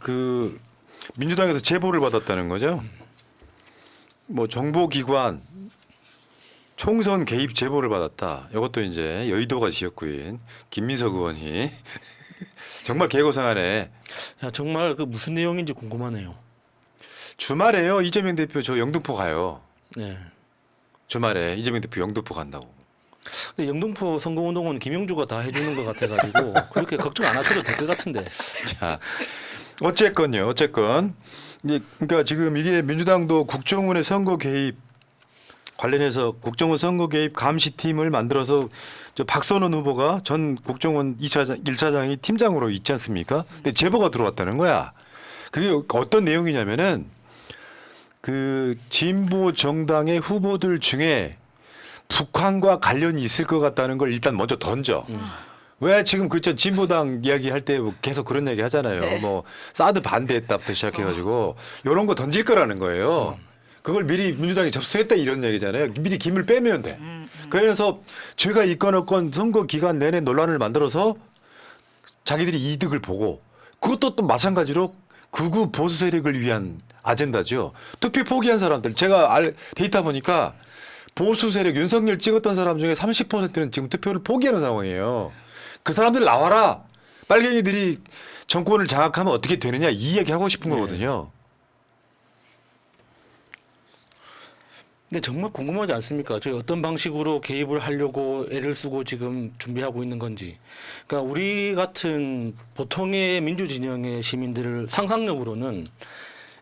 그 민주당에서 제보를 받았다는 거죠. 뭐 정보기관 총선 개입 제보를 받았다. 이것도 이제 여의도가 지역구인 김민석 의원이 정말 개고생하네. 야, 정말 그 무슨 내용인지 궁금하네요. 주말에요. 이재명 대표 저 영등포 가요. 네. 주말에 이재명 대표 영등포 간다고. 근데 영등포 선거운동은 김영주가 다 해주는 것 같아가지고 그렇게 걱정 안 하셔도 될 것 같은데. 자, 어쨌건요. 어쨌건 이제 그러니까 지금 이게 민주당도 국정원의 선거 개입 관련해서 국정원 선거 개입 감시팀을 만들어서 저 박선원 후보가 전 국정원 1차장이 팀장으로 있지 않습니까? 근데 제보가 들어왔다는 거야. 그게 어떤 내용이냐면은 그 진보 정당의 후보들 중에 북한과 관련이 있을 것 같다는 걸 일단 먼저 던져. 왜 지금 그 진보당 이야기 할 때 계속 그런 얘기 하잖아요. 네. 뭐 사드 반대했다부터 시작해가지고 이런 거 던질 거라는 거예요. 그걸 미리 민주당이 접수했다 이런 얘기잖아요. 미리 김을 빼면 돼. 그래서 죄가 있건 없건 선거 기간 내내 논란을 만들어서 자기들이 이득을 보고 그것도 또 마찬가지로 극우 보수 세력을 위한 아젠다죠. 투표 포기한 사람들 제가 데이터 보니까 보수 세력 윤석열 찍었던 사람 중에 30%는 지금 투표를 포기하는 상황이에요. 그 사람들 나와라. 빨갱이들이 정권을 장악하면 어떻게 되느냐 이 얘기 하고 싶은 거거든요. 근데 정말 궁금하지 않습니까? 저희 어떤 방식으로 개입을 하려고 애를 쓰고 지금 준비하고 있는 건지. 그러니까 우리 같은 보통의 민주진영의 시민들을 상상력으로는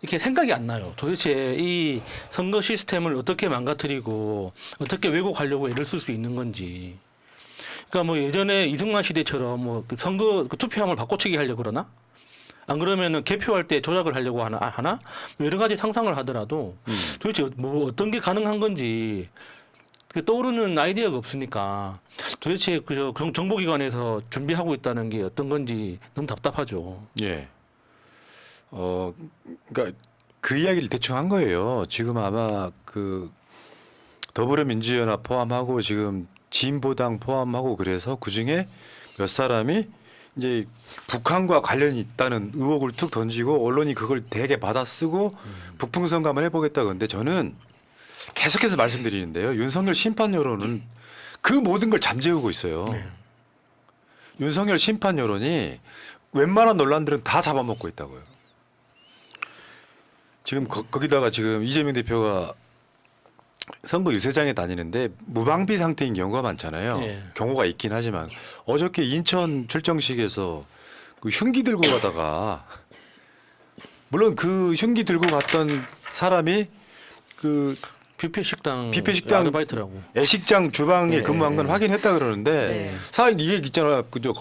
이렇게 생각이 안 나요. 도대체 이 선거 시스템을 어떻게 망가뜨리고 어떻게 왜곡하려고 애를 쓸 수 있는 건지. 그러니까 뭐 예전에 이승만 시대처럼 뭐 그 선거 그 투표함을 바꿔치기 하려고 그러나? 안 그러면은 개표할 때 조작을 하려고 하나? 뭐 여러 가지 상상을 하더라도 도대체 뭐 어떤 게 가능한 건지 떠오르는 아이디어가 없으니까 도대체 그저 정보기관에서 준비하고 있다는 게 어떤 건지 너무 답답하죠. 예. 그러니까 그 이야기를 대충 한 거예요. 지금 아마 그 더불어민주연합 포함하고 지금 진보당 포함하고 그래서 그 중에 몇 사람이 이제 북한과 관련이 있다는 의혹을 툭 던지고 언론이 그걸 되게 받아쓰고 북풍성감을 해보겠다. 근데 저는 계속해서 말씀드리는데요. 윤석열 심판 여론은 그 모든 걸 잠재우고 있어요. 네. 윤석열 심판 여론이 웬만한 논란들은 다 잡아먹고 있다고요. 지금 거기다가 지금 이재명 대표가 선거 유세장에 다니는데 무방비 상태인 경우가 많잖아요. 네. 경우가 있긴 하지만 어저께 인천 출정식에서 그 흉기 들고 가다가 물론 그 흉기 들고 갔던 사람이 그 뷔페 식당 아르바이트라고. 애식장 주방에 네. 근무한 건 확인했다 그러는데 네. 사실 이게 있잖아. 그저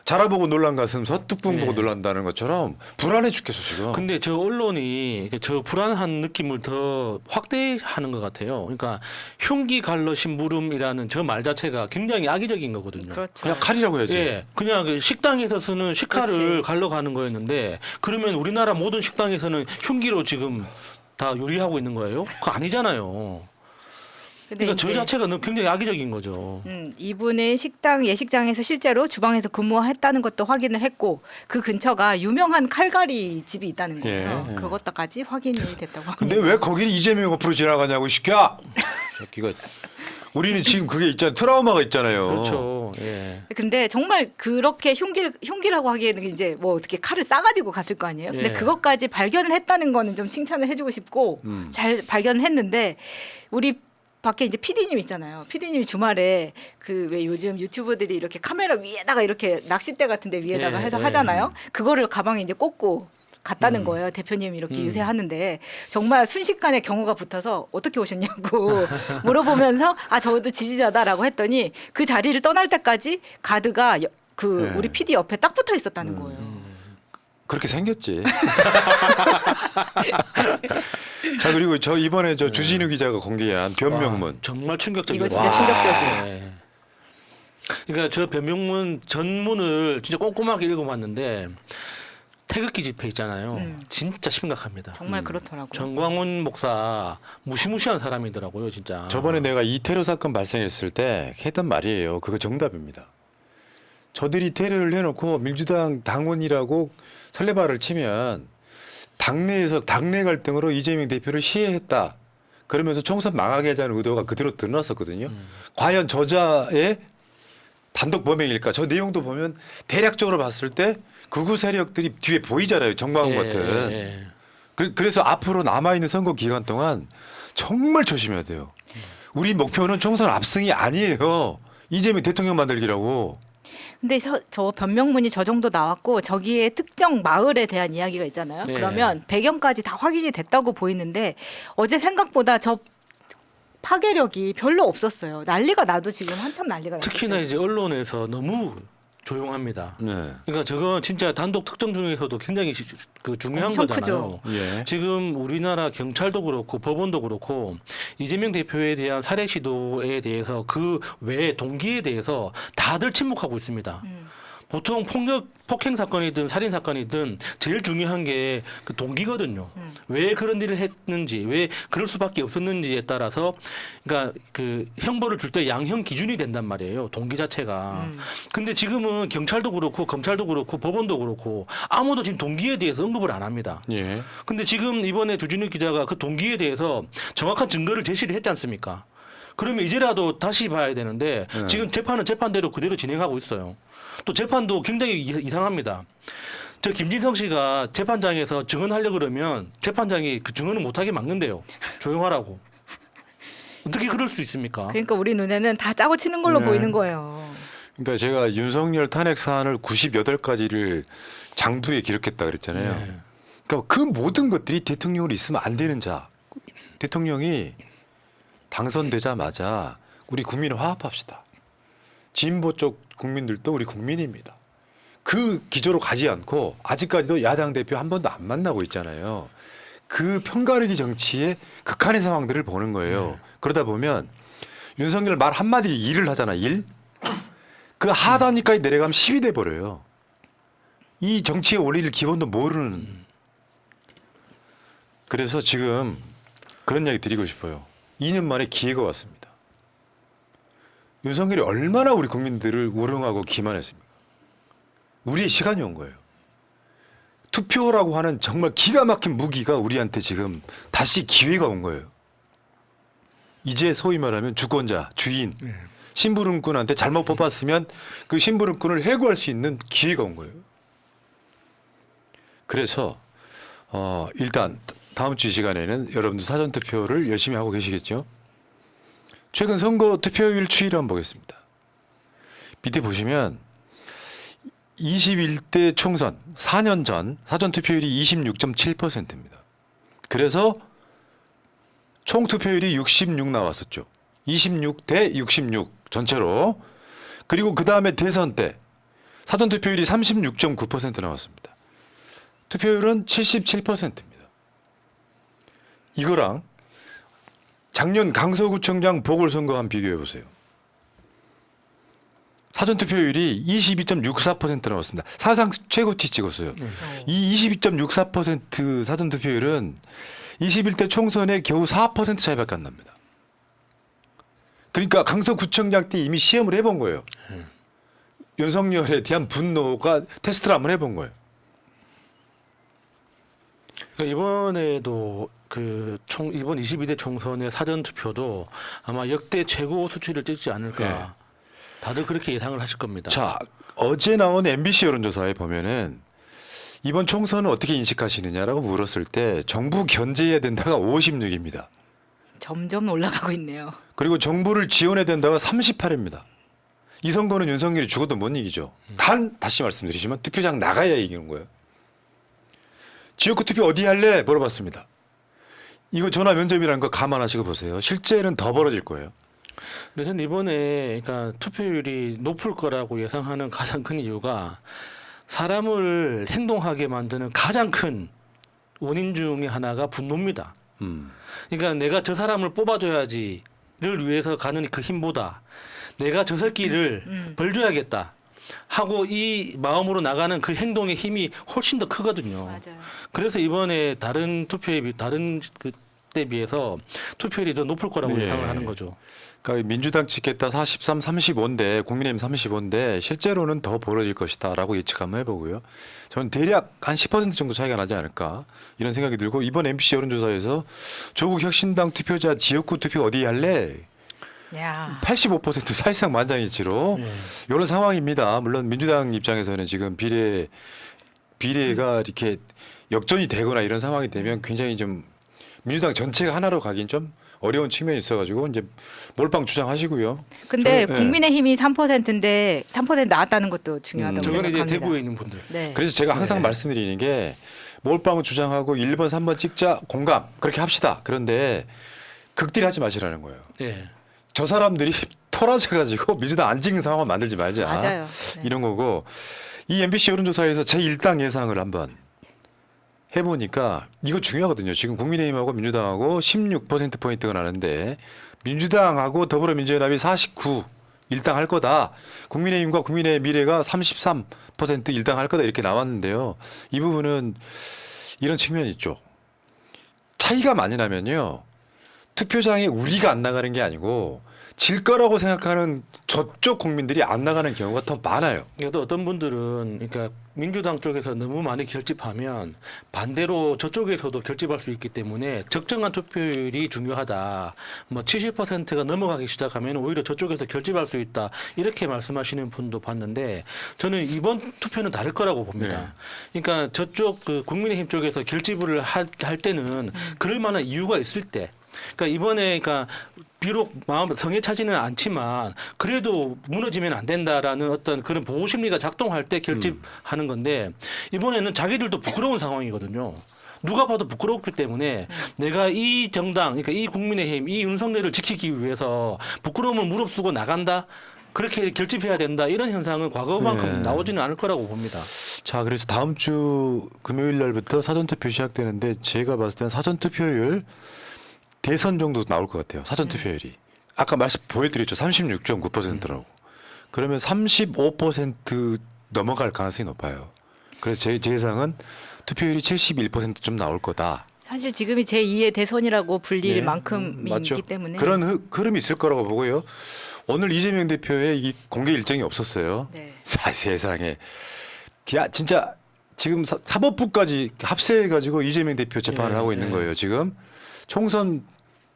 자라보고 놀란 가슴 서뚝분 보고 네. 놀란다는 것처럼 불안해 죽겠어 지금. 근데 저 언론이 저 불안한 느낌을 더 확대하는 것 같아요. 그러니까 흉기 갈러 심부름이라는 저 말 자체가 굉장히 악의적인 거거든요. 그렇죠. 그냥 칼이라고 해야지. 예, 그냥 그 식당에서 쓰는 식칼을 그렇지. 갈러 가는 거였는데 그러면 우리나라 모든 식당에서는 흉기로 지금 다 요리하고 있는 거예요? 그거 아니잖아요. 근데 그러니까 저 이제, 자체가 굉장히 악의적인 거죠. 이분은 예식장에서 실제로 주방에서 근무했다는 것도 확인을 했고 그 근처가 유명한 칼갈이 집이 있다는 거예요. 예, 예. 그것도까지 확인이 됐다고 합니다. 근데 왜 거기를 이재명 옆으로 지나가냐고 이 새끼야. 새끼가 우리는 지금 그게 있잖아. 트라우마가 있잖아요. 그렇죠. 예. 근데 정말 그렇게 흉기라고 하기에는 이제 뭐 어떻게 칼을 싸가지고 갔을 거 아니에요. 근데 예. 그것까지 발견을 했다는 거는 좀 칭찬을 해주고 싶고 잘 발견을 했는데 우리 밖에 이제 PD님 있잖아요. PD님이 주말에 그 왜 요즘 유튜버들이 이렇게 카메라 위에다가 이렇게 낚싯대 같은데 위에다가 예, 해서 예. 하잖아요. 그거를 가방에 이제 꽂고 갔다는 거예요. 대표님이 이렇게 유세하는데 정말 순식간에 경호가 붙어서 어떻게 오셨냐고 물어보면서 아 저도 지지자다라고 했더니 그 자리를 떠날 때까지 가드가 그 네. 우리 PD 옆에 딱 붙어 있었다는 거예요. 그렇게 생겼지. 자 그리고 저 이번에 저 주진우 기자가 공개한 변명문. 와, 정말 충격적이에요. 이거 진짜 충격적이에요. 네. 그러니까 저 변명문 전문을 진짜 꼼꼼하게 읽어봤는데 태극기 집회 있잖아요. 진짜 심각합니다. 정말 그렇더라고요. 정광훈 목사 무시무시한 사람이더라고요, 진짜. 저번에 내가 이 테러 사건 발생했을 때 했던 말이에요. 그거 정답입니다. 저들이 테러를 해놓고 민주당 당원이라고 설레발을 치면 당내에서 당내 갈등으로 이재명 대표를 시해했다. 그러면서 총선 망하게 하자는 의도가 그대로 드러났었거든요. 과연 저자의 단독 범행일까? 저 내용도 보면 대략적으로 봤을 때 극우 세력들이 뒤에 보이잖아요. 정광훈 같은. 예. 그래서 앞으로 남아있는 선거 기간 동안 정말 조심해야 돼요. 우리 목표는 총선 압승이 아니에요. 이재명 대통령 만들기라고. 근데 저 변명문이 저 정도 나왔고 저기에 특정 마을에 대한 이야기가 있잖아요. 네. 그러면 배경까지 다 확인이 됐다고 보이는데 어제 생각보다 저 파괴력이 별로 없었어요. 난리가 나도 지금 한참 난리가 났어요. 특히나 이제 언론에서 너무 조용합니다. 네. 그러니까 저건 진짜 단독 특정 중에서도 굉장히 그 중요한 엄청 거잖아요. 크죠. 예. 지금 우리나라 경찰도 그렇고 법원도 그렇고 이재명 대표에 대한 살해 시도에 대해서 그 외 동기에 대해서 다들 침묵하고 있습니다. 보통 폭행 사건이든 살인 사건이든 제일 중요한 게 그 동기거든요. 왜 그런 일을 했는지, 왜 그럴 수밖에 없었는지에 따라서, 그러니까 그 형벌을 줄 때 양형 기준이 된단 말이에요. 동기 자체가. 근데 지금은 경찰도 그렇고 검찰도 그렇고 법원도 그렇고 아무도 지금 동기에 대해서 언급을 안 합니다. 예. 근데 지금 이번에 주진우 기자가 그 동기에 대해서 정확한 증거를 제시를 했지 않습니까? 그러면 이제라도 다시 봐야 되는데 지금 재판은 재판대로 그대로 진행하고 있어요. 또 재판도 굉장히 이상합니다. 저 김진성 씨가 재판장에서 증언하려고 그러면 재판장이 그 증언을 못하게 막는데요. 조용하라고. 어떻게 그럴 수 있습니까? 그러니까 우리 눈에는 다 짜고 치는 걸로 네. 보이는 거예요. 그러니까 제가 윤석열 탄핵 사안을 98가지를 장부에 기록했다 그랬잖아요. 네. 그러니까 그 모든 것들이 대통령으로 있으면 안 되는 자. 대통령이 당선되자마자 우리 국민을 화합합시다. 진보 쪽 국민들도 우리 국민입니다. 그 기조로 가지 않고 아직까지도 야당 대표 한 번도 안 만나고 있잖아요. 그 편가르기 정치의 극한의 상황들을 보는 거예요. 그러다 보면 윤석열 말 한마디 일을 하잖아. 일. 그 하단위까지 내려가면 10이 돼버려요. 이 정치의 원리를 기본도 모르는. 그래서 지금 그런 이야기 드리고 싶어요. 2년 만에 기회가 왔습니다. 윤석열이 얼마나 우리 국민들을 우롱하고 기만했습니까? 우리의 시간이 온 거예요. 투표라고 하는 정말 기가 막힌 무기가 우리한테 지금 다시 기회가 온 거예요. 이제 소위 말하면 주권자, 주인, 심부름꾼한테 잘못 뽑았으면 그 심부름꾼을 해고할 수 있는 기회가 온 거예요. 그래서 일단 다음 주 시간에는 여러분들 사전투표를 열심히 하고 계시겠죠? 최근 선거 투표율 추이를 한번 보겠습니다. 밑에 보시면 21대 총선 4년 전 사전투표율이 26.7%입니다. 그래서 총 투표율이 66 나왔었죠. 26대 66 전체로. 그리고 그 다음에 대선 때 사전투표율이 36.9% 나왔습니다. 투표율은 77%입니다. 이거랑 작년 강서구청장 보궐선거 한번 비교해 보세요. 사전투표율이 22.64% 나왔습니다. 사상 최고치 찍었어요. 이 22.64% 사전투표율은 21대 총선에 겨우 4% 차이밖에 안 납니다. 그러니까 강서구청장 때 이미 시험을 해본 거예요. 윤석열에 대한 분노가 테스트를 한번 해본 거예요. 그러니까 이번에도 이번 22대 총선의 사전 투표도 아마 역대 최고 수치를 찍지 않을까. 네. 다들 그렇게 예상을 하실 겁니다. 자, 어제 나온 MBC 여론조사에 보면은 이번 총선을 어떻게 인식하시느냐라고 물었을 때 정부 견제해야 된다가 56입니다. 점점 올라가고 있네요. 그리고 정부를 지원해야 된다가 38입니다. 이 선거는 윤석열이 죽어도 못 이기죠. 다시 말씀드리지만 투표장 나가야 이기는 거예요. 지역구 투표 어디 할래? 물어봤습니다. 이거 전화 면접이라는 거 감안하시고 보세요. 실제는 더 벌어질 거예요. 근데 저는 이번에 그러니까 투표율이 높을 거라고 예상하는 가장 큰 이유가 사람을 행동하게 만드는 가장 큰 원인 중에 하나가 분노입니다. 그러니까 내가 저 사람을 뽑아줘야지를 위해서 가는 그 힘보다 내가 저 새끼를 벌줘야겠다 하고 이 마음으로 나가는 그 행동의 힘이 훨씬 더 크거든요. 맞아요. 그래서 이번에 다른 투표에 다른 그 때 비해서 투표율이 더 높을 거라고 네. 예상을 하는 거죠. 그러니까 민주당 찍겠다 43, 35인데 국민의힘 35인데 실제로는 더 벌어질 것이다라고 예측 한번 해보고요. 저는 대략 한 10% 정도 차이가 나지 않을까 이런 생각이 들고 이번 MBC 여론조사에서 조국 혁신당 투표자 지역구 투표 어디 할래? 야. 85% 사실상 만장일치로 네. 이런 상황입니다. 물론 민주당 입장에서는 지금 비례가 이렇게 역전이 되거나 이런 상황이 되면 굉장히 좀 민주당 전체가 하나로 가긴 좀 어려운 측면이 있어가지고 이제 몰빵 주장하시고요. 근데 저는, 국민의힘이 3%인데 3% 나왔다는 것도 중요하다고 저거는 이제 생각합니다. 대구에 있는 분들. 네. 그래서 제가 항상 네. 말씀드리는 게 몰빵 주장하고 1번, 3번 찍자 공감 그렇게 합시다. 그런데 극딜하지 마시라는 거예요. 예. 저 사람들이 토라져가지고 민주당 안 찍는 상황을 만들지 말자. 맞아요. 네. 이런 거고 이 MBC 여론조사에서 제1당 예상을 한번 해보니까 이거 중요하거든요. 지금 국민의힘하고 민주당하고 16%포인트가 나는데 민주당하고 더불어민주연합이 49 일당 할 거다. 국민의힘과 국민의 미래가 33% 일당 할 거다 이렇게 나왔는데요. 이 부분은 이런 측면이 있죠. 차이가 많이 나면요. 투표장에 우리가 안 나가는 게 아니고 질 거라고 생각하는 저쪽 국민들이 안 나가는 경우가 더 많아요. 그래도 어떤 분들은 그러니까 민주당 쪽에서 너무 많이 결집하면 반대로 저쪽에서도 결집할 수 있기 때문에 적정한 투표율이 중요하다. 뭐 70%가 넘어가기 시작하면 오히려 저쪽에서 결집할 수 있다. 이렇게 말씀하시는 분도 봤는데 저는 이번 투표는 다를 거라고 봅니다. 그러니까 저쪽 그 국민의힘 쪽에서 결집을 할 때는 그럴 만한 이유가 있을 때 그러니까 이번에 그러니까 비록 마음 성에 차지는 않지만 그래도 무너지면 안 된다라는 어떤 그런 보호 심리가 작동할 때 결집하는 건데 이번에는 자기들도 부끄러운 상황이거든요. 누가 봐도 부끄럽기 때문에 내가 이 정당 그러니까 이 국민의힘 이 윤석열을 지키기 위해서 부끄러움을 무릅쓰고 나간다. 그렇게 결집해야 된다. 이런 현상은 과거만큼 네. 나오지는 않을 거라고 봅니다. 자, 그래서 다음 주 금요일 날부터 사전투표 시작되는데 제가 봤을 때는 사전투표율 대선 정도 나올 것 같아요. 사전투표율이. 아까 말씀 보여드렸죠. 36.9%라고. 그러면 35% 넘어갈 가능성이 높아요. 그래서 제 예상은 투표율이 71%좀 나올 거다. 사실 지금이 제2의 대선이라고 불릴 예, 만큼이기 맞죠. 때문에 그런 흐름이 있을 거라고 보고요. 오늘 이재명 대표의 이 공개 일정이 없었어요. 네. 세상에. 야, 진짜 지금 사법부까지 합세해가지고 이재명 대표 재판을 예, 하고 있는 예. 거예요. 지금 총선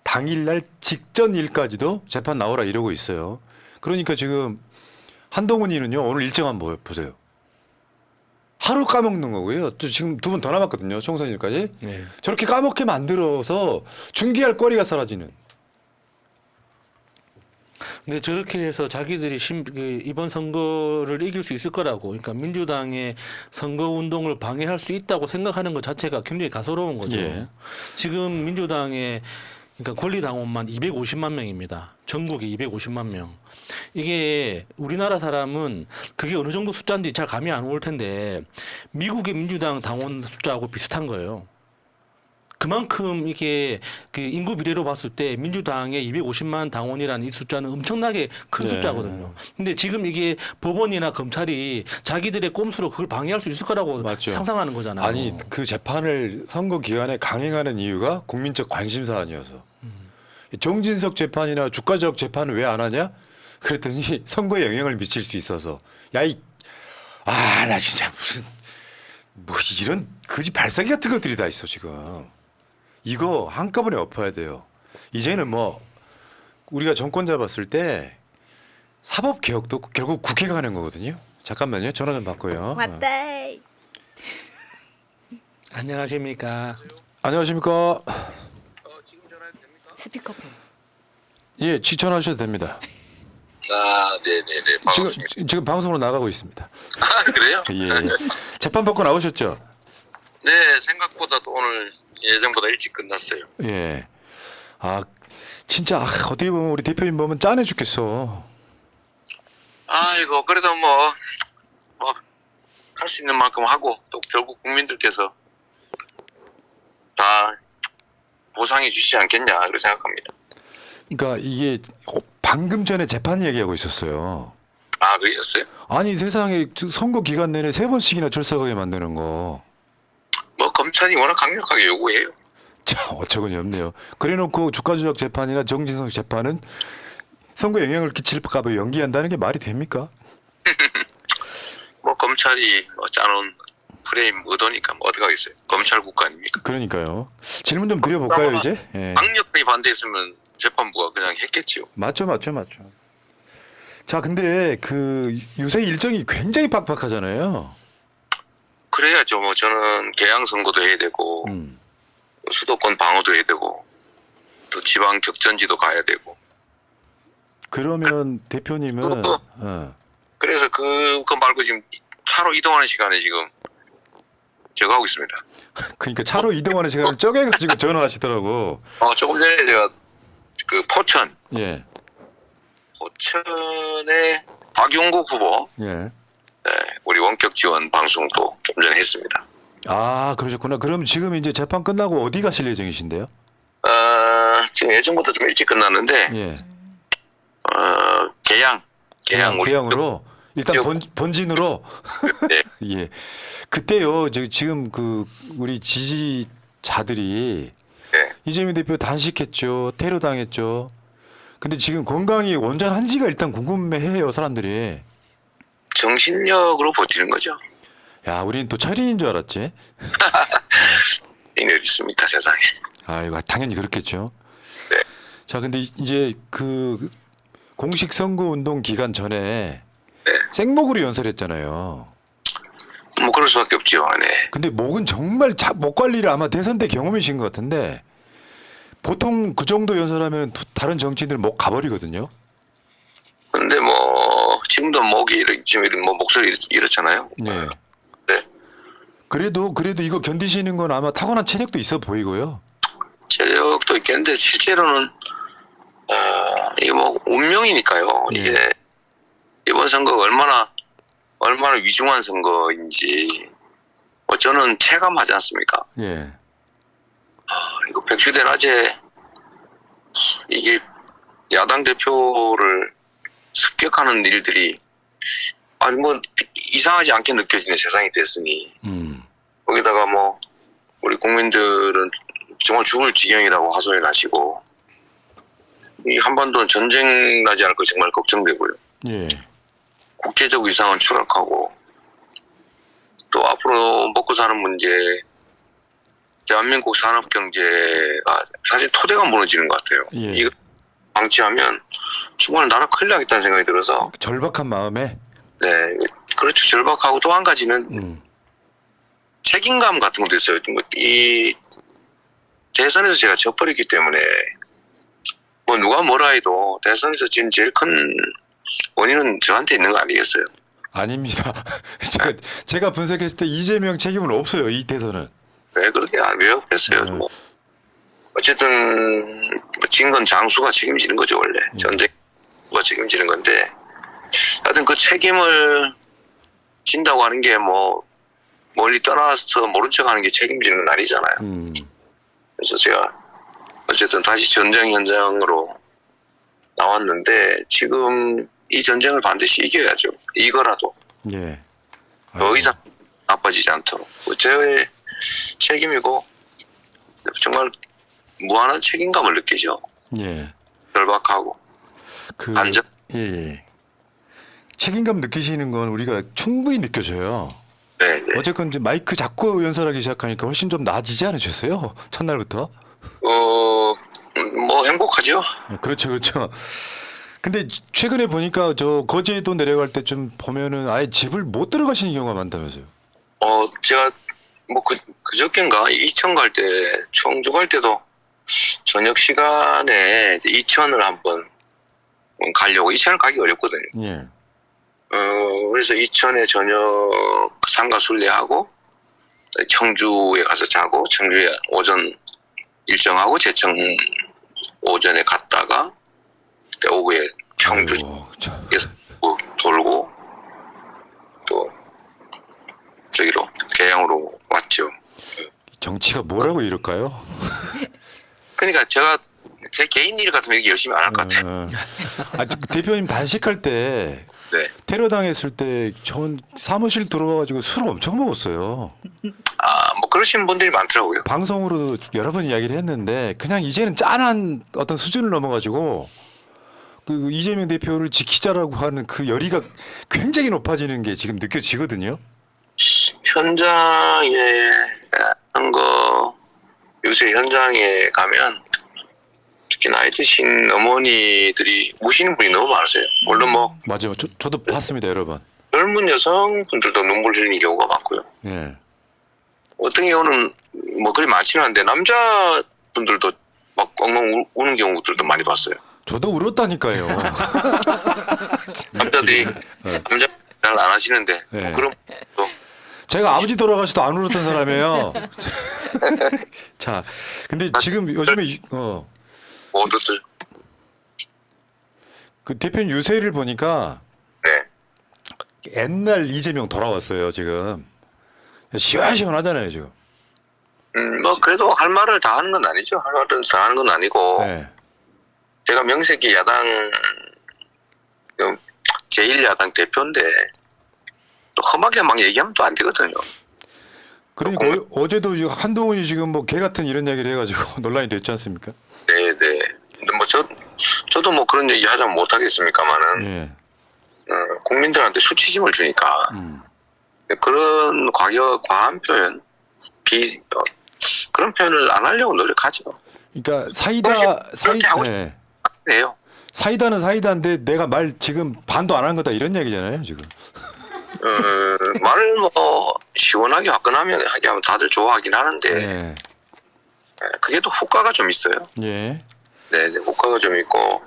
당일날 직전일까지도 재판 나오라 이러고 있어요. 그러니까 지금 한동훈이는요. 오늘 일정 한번 보세요. 하루 까먹는 거고요. 또 지금 2분 더 남았거든요. 총선일까지. 네. 저렇게 까먹게 만들어서 중계할 거리가 사라지는. 근데 저렇게 해서 자기들이 이번 선거를 이길 수 있을 거라고, 그러니까 민주당의 선거 운동을 방해할 수 있다고 생각하는 것 자체가 굉장히 가소로운 거죠. 예. 지금 민주당의 그러니까 권리당원만 250만 명입니다. 전국에 250만 명. 이게 우리나라 사람은 그게 어느 정도 숫자인지 잘 감이 안 올 텐데 미국의 민주당 당원 숫자하고 비슷한 거예요. 그만큼 이게 그 인구 비례로 봤을 때 민주당의 250만 당원이라는 이 숫자는 엄청나게 큰 네. 숫자거든요. 근데 지금 이게 법원이나 검찰이 자기들의 꼼수로 그걸 방해할 수 있을 거라고 맞죠. 상상하는 거잖아요. 아니 그 재판을 선거 기간에 강행하는 이유가 국민적 관심 사안이어서 정진석 재판이나 주가적 재판을 왜 안 하냐? 그랬더니 선거에 영향을 미칠 수 있어서 나 진짜 무슨 뭐 이런 거지 발사기 같은 것들이 다 있어 지금. 이거 한꺼번에 엎어야 돼요. 이제는 뭐 우리가 정권 잡았을 때 사법 개혁도 결국 국회가 하는 거거든요. 잠깐만요. 전화 좀 받고요. 왔다. 안녕하십니까. 안녕하십니까? 지금 전화해도 됩니까? 스피커폰. 예, 지천하셔도 됩니다. 네네네. 반갑습니다. 지금 방송으로 나가고 있습니다. 아, 그래요? 예. 재판 받고 나오셨죠? 네, 생각보다도 오늘 예정보다 일찍 끝났어요. 예. 진짜 어떻게 보면 우리 대표님 보면 짠해 죽겠어. 아이고, 그래도 할 수 있는 만큼 하고, 또 결국 국민들께서 다 보상해 주시지 않겠냐, 그렇게 생각합니다. 그러니까 이게 방금 전에 재판 얘기하고 있었어요. 아, 그러셨어요? 아니 세상에 선거 기간 내내 3번씩이나 출석하게 만드는 거. 검찰이 워낙 강력하게 요구해요. 참 어처구니 없네요. 그래놓고 주가 조작 재판이나 정진석 재판은 선거에 영향을 끼칠까 봐 연기한다는 게 말이 됩니까? 뭐 검찰이 짜놓은 프레임 의도니까 뭐 어떡하겠어요. 검찰 국가 아닙니까? 그러니까요. 질문 좀 드려볼까요 이제? 예. 강력하게 반대했으면 재판부가 그냥 했겠지요. 맞죠. 자, 근데 그 유세 일정이 굉장히 빡빡하잖아요. 그래야죠. 뭐 저는 개항 선거도 해야 되고 수도권 방어도 해야 되고 또 지방 격전지도 가야 되고. 그러면 대표님은 그래서 그거 말고 지금 차로 이동하는 시간에 지금 제가 하고 있습니다. 그러니까 차로 이동하는 시간을 쪼개가지고 전화하시더라고. 조금 전에 제가 그 예. 포천의 박용국 후보 예. 우리 원격 지원 방송도 좀 전에 했습니다. 아, 그러셨구나. 그럼 지금 이제 재판 끝나고 어디 가실 예정이신데요? 지금 예정보다 좀 일찍 끝났는데 예. 개항 우리 개항으로 일단 본진으로. 네. 예. 그때요. 지금 그 우리 지지자들이 네. 이재명 대표 단식했죠. 테러 당했죠. 근데 지금 건강이 온전한지가 일단 궁금해해요, 사람들이. 정신력으로 버티는 거죠. 야, 우리는 또 철인인 줄 알았지. 이내 있습니다 세상에. 아이고, 당연히 그렇겠죠. 네. 자, 근데 이제 그 공식 선거 운동 기간 전에 생목으로 연설했잖아요. 뭐 그럴 수밖에 없죠. 네. 근데 목은 정말 목 관리를 아마 대선 때 경험이신 것 같은데 보통 그 정도 연설하면 다른 정치인들 목 가버리거든요. 근데 뭐 지금도 목이 지금 뭐 목소리 이렇잖아요. 네. 네. 그래도 이거 견디시는 건 아마 타고난 체력도 있어 보이고요. 체력도 있겠는데 실제로는 이게 뭐 운명이니까요. 네. 이게 이번 선거가 얼마나 위중한 선거인지 뭐 저는 체감하지 않습니까? 예. 이거 백주대 낮에 이게 야당 대표를 습격하는 일들이 아니 뭐 이상하지 않게 느껴지는 세상이 됐으니 거기다가 뭐 우리 국민들은 정말 죽을 지경이라고 하소연 하시고 이 한반도는 전쟁 나지 않을 거 정말 걱정되고요. 예. 국제적 위상은 추락하고 또 앞으로 먹고 사는 문제 대한민국 산업 경제가 사실 토대가 무너지는 것 같아요. 예. 이거 방치하면 정말 나라 큰일 나겠다는 생각이 들어서 절박한 마음에. 네 그렇죠. 절박하고 또 한 가지는 책임감 같은 것도 있어요. 이 대선에서 제가 져버렸기 때문에 뭐 누가 뭐라 해도 대선에서 지금 제일 큰 원인은 저한테 있는 거 아니겠어요? 아닙니다. 제가 분석했을 때 이재명 책임은 없어요. 이 대선은. 왜 그렇게 왜 없겠어요? 뭐 어쨌든 진 건 장수가 책임지는 거죠 원래. 전쟁과 책임지는 건데 하여튼 그 책임을 진다고 하는 게 뭐 멀리 떠나서 모른 척하는 게 책임지는 건 아니잖아요. 그래서 제가 어쨌든 다시 전쟁 현장으로 나왔는데 지금 이 전쟁을 반드시 이겨야죠. 이거라도 예. 더 이상 나빠지지 않도록 제 책임이고 정말 무한한 책임감을 느끼죠. 예. 절박하고 안전. 예. 책임감 느끼시는 건 우리가 충분히 느껴져요. 네. 어쨌건 이제 마이크 잡고 연설하기 시작하니까 훨씬 좀 나아지지 않으셨어요? 첫날부터? 뭐 행복하죠. 그렇죠. 근데 최근에 보니까 저 거제도 내려갈 때 좀 보면은 아예 집을 못 들어가시는 경우가 많다면서요? 제가 뭐 그저께인가 이천 갈 때 청주 갈 때도 저녁 시간에 이제 이천을 한번 가려고 이천을 가기 어렵거든요. 예. 그래서 이천에 저녁 상가 순례하고 청주에 가서 자고 청주에 오전 일정하고 제청 오전에 갔다가 오후에 청주에서 돌고 또 저기로 개항으로 왔죠. 정치가 뭐라고 이럴까요? 그러니까 제가 제 개인 일 같으면 이렇게 열심히 안 할 것 같아요. 대표님 단식할 때 네. 테러 당했을 때 전 사무실 들어와가지고 술 엄청 먹었어요. 뭐 그러신 분들이 많더라고요. 방송으로도 여러 번 이야기를 했는데 그냥 이제는 짠한 어떤 수준을 넘어가지고 그 이재명 대표를 지키자라고 하는 그 열의가 굉장히 높아지는 게 지금 느껴지거든요. 현장에 한 거 요새 현장에 가면 특히 나이 드신 어머니들이 우시는 분이 너무 많으세요. 물론 뭐 맞아요. 저도 봤습니다, 여러 번. 젊은 여성분들도 눈물 흘리는 경우가 많고요. 예. 어떤 경우는 뭐 그리 많지는 않은데 남자분들도 막 엉엉 우는 경우들도 많이 봤어요. 저도 울었다니까요. 남자들이 네. 남자 잘 안 하시는데 네. 뭐 그런 또 제가 아버지 돌아가셔도 안 울었던 사람이에요. 자, 근데 지금 요즘에 모두들 그 대표님 유세를 보니까 네. 옛날 이재명 돌아왔어요, 지금. 시원시원하잖아요, 지금. 뭐 그래도 할 말을 다 하는 건 아니죠. 할 말을 다 하는 건 아니고 네. 제가 명색이 야당 제1야당 대표인데 또 험하게 막 얘기하면 또 안 되거든요. 그러니까 어제도 한동훈이 지금 뭐 개 같은 이런 얘기를 해가지고 논란이 됐지 않습니까? 네네. 근데 뭐 저도 뭐 그런 얘기 하자면 못 하겠습니까만은 예. 국민들한테 수치심을 주니까 그런 과한 표현, 그런 표현을 안 하려고 노력하죠. 그러니까 그렇게 하고 예. 싶네요. 사이다는 사이다인데 내가 말 지금 반도 안 한 거다 이런 얘기잖아요, 지금. 말을 뭐 시원하게 화끈하면 하게 하면 다들 좋아하긴 하는데 예. 그게 또 후과가 좀 있어요. 예. 네, 후과가 좀 있고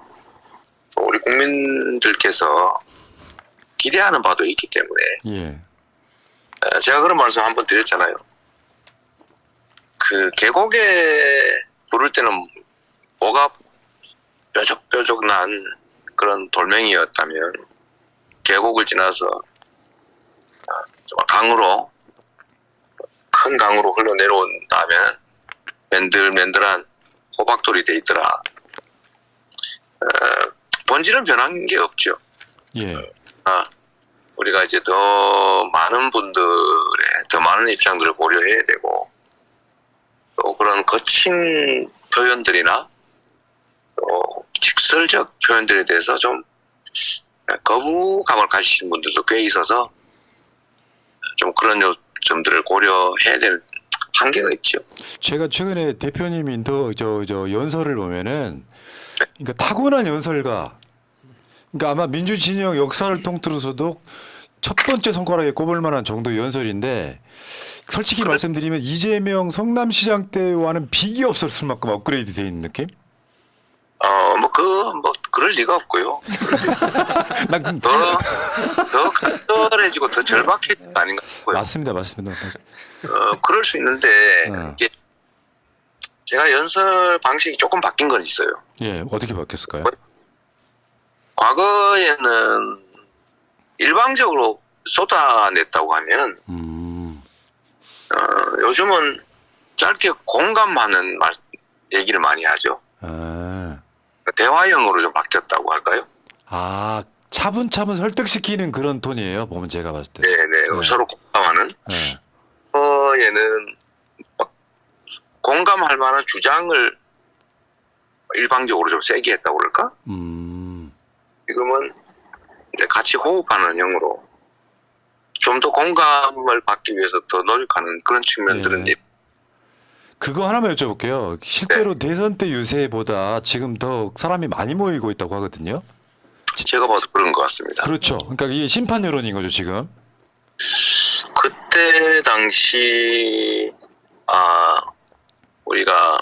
우리 국민들께서 기대하는 바도 있기 때문에 예. 제가 그런 말씀 한번 드렸잖아요. 그 계곡에 부를 때는 뭐가 뾰족뾰족 난 그런 돌멩이였다면 계곡을 지나서 정말 강으로 큰 강으로 흘러내려온다면 맨들맨들한 호박돌이 돼 있더라. 본질은 변한 게 없죠. 예. 우리가 이제 더 많은 분들의 더 많은 입장들을 고려해야 되고 또 그런 거친 표현들이나 또 직설적 표현들에 대해서 좀 거부감을 가지신 분들도 꽤 있어서 좀 그런 요점들을 고려해야 될 한계가 있죠. 제가 최근에 대표님 연설을 보면은 그러니까 타고난 연설가 그러니까 아마 민주진영 역사를 통틀어서도 첫 번째 손가락에 꼽을 만한 정도의 연설인데 솔직히 말씀드리면 이재명 성남시장 때와는 비교 없을 만큼 업그레이드 돼 있는 느낌? 그럴 리가 없고요. 난 더 간절해지고 더 절박해진 거 아닌가 싶고요. 맞습니다. 그럴 수 있는데 이게 제가 연설 방식이 조금 바뀐 건 있어요. 예, 어떻게 바뀌었을까요? 과거에는 일방적으로 쏟아냈다고 하면 요즘은 짧게 공감하는 얘기를 많이 하죠. 대화형으로 좀 바뀌었다고 할까요? 차분차분 설득시키는 그런 톤이에요. 보면 제가 봤을 때. 네네. 서로 공감하는. 네. 얘는 공감할 만한 주장을 일방적으로 좀 세게 했다고 그럴까? 지금은 이제 같이 호흡하는 형으로 좀 더 공감을 받기 위해서 더 노력하는 그런 측면들은 네. 그거 하나만 여쭤볼게요. 실제로 대선 때 유세보다 지금 더 사람이 많이 모이고 있다고 하거든요. 제가 봐도 그런 것 같습니다. 그렇죠. 그러니까 이게 심판 여론인 거죠, 지금. 그때 당시 우리가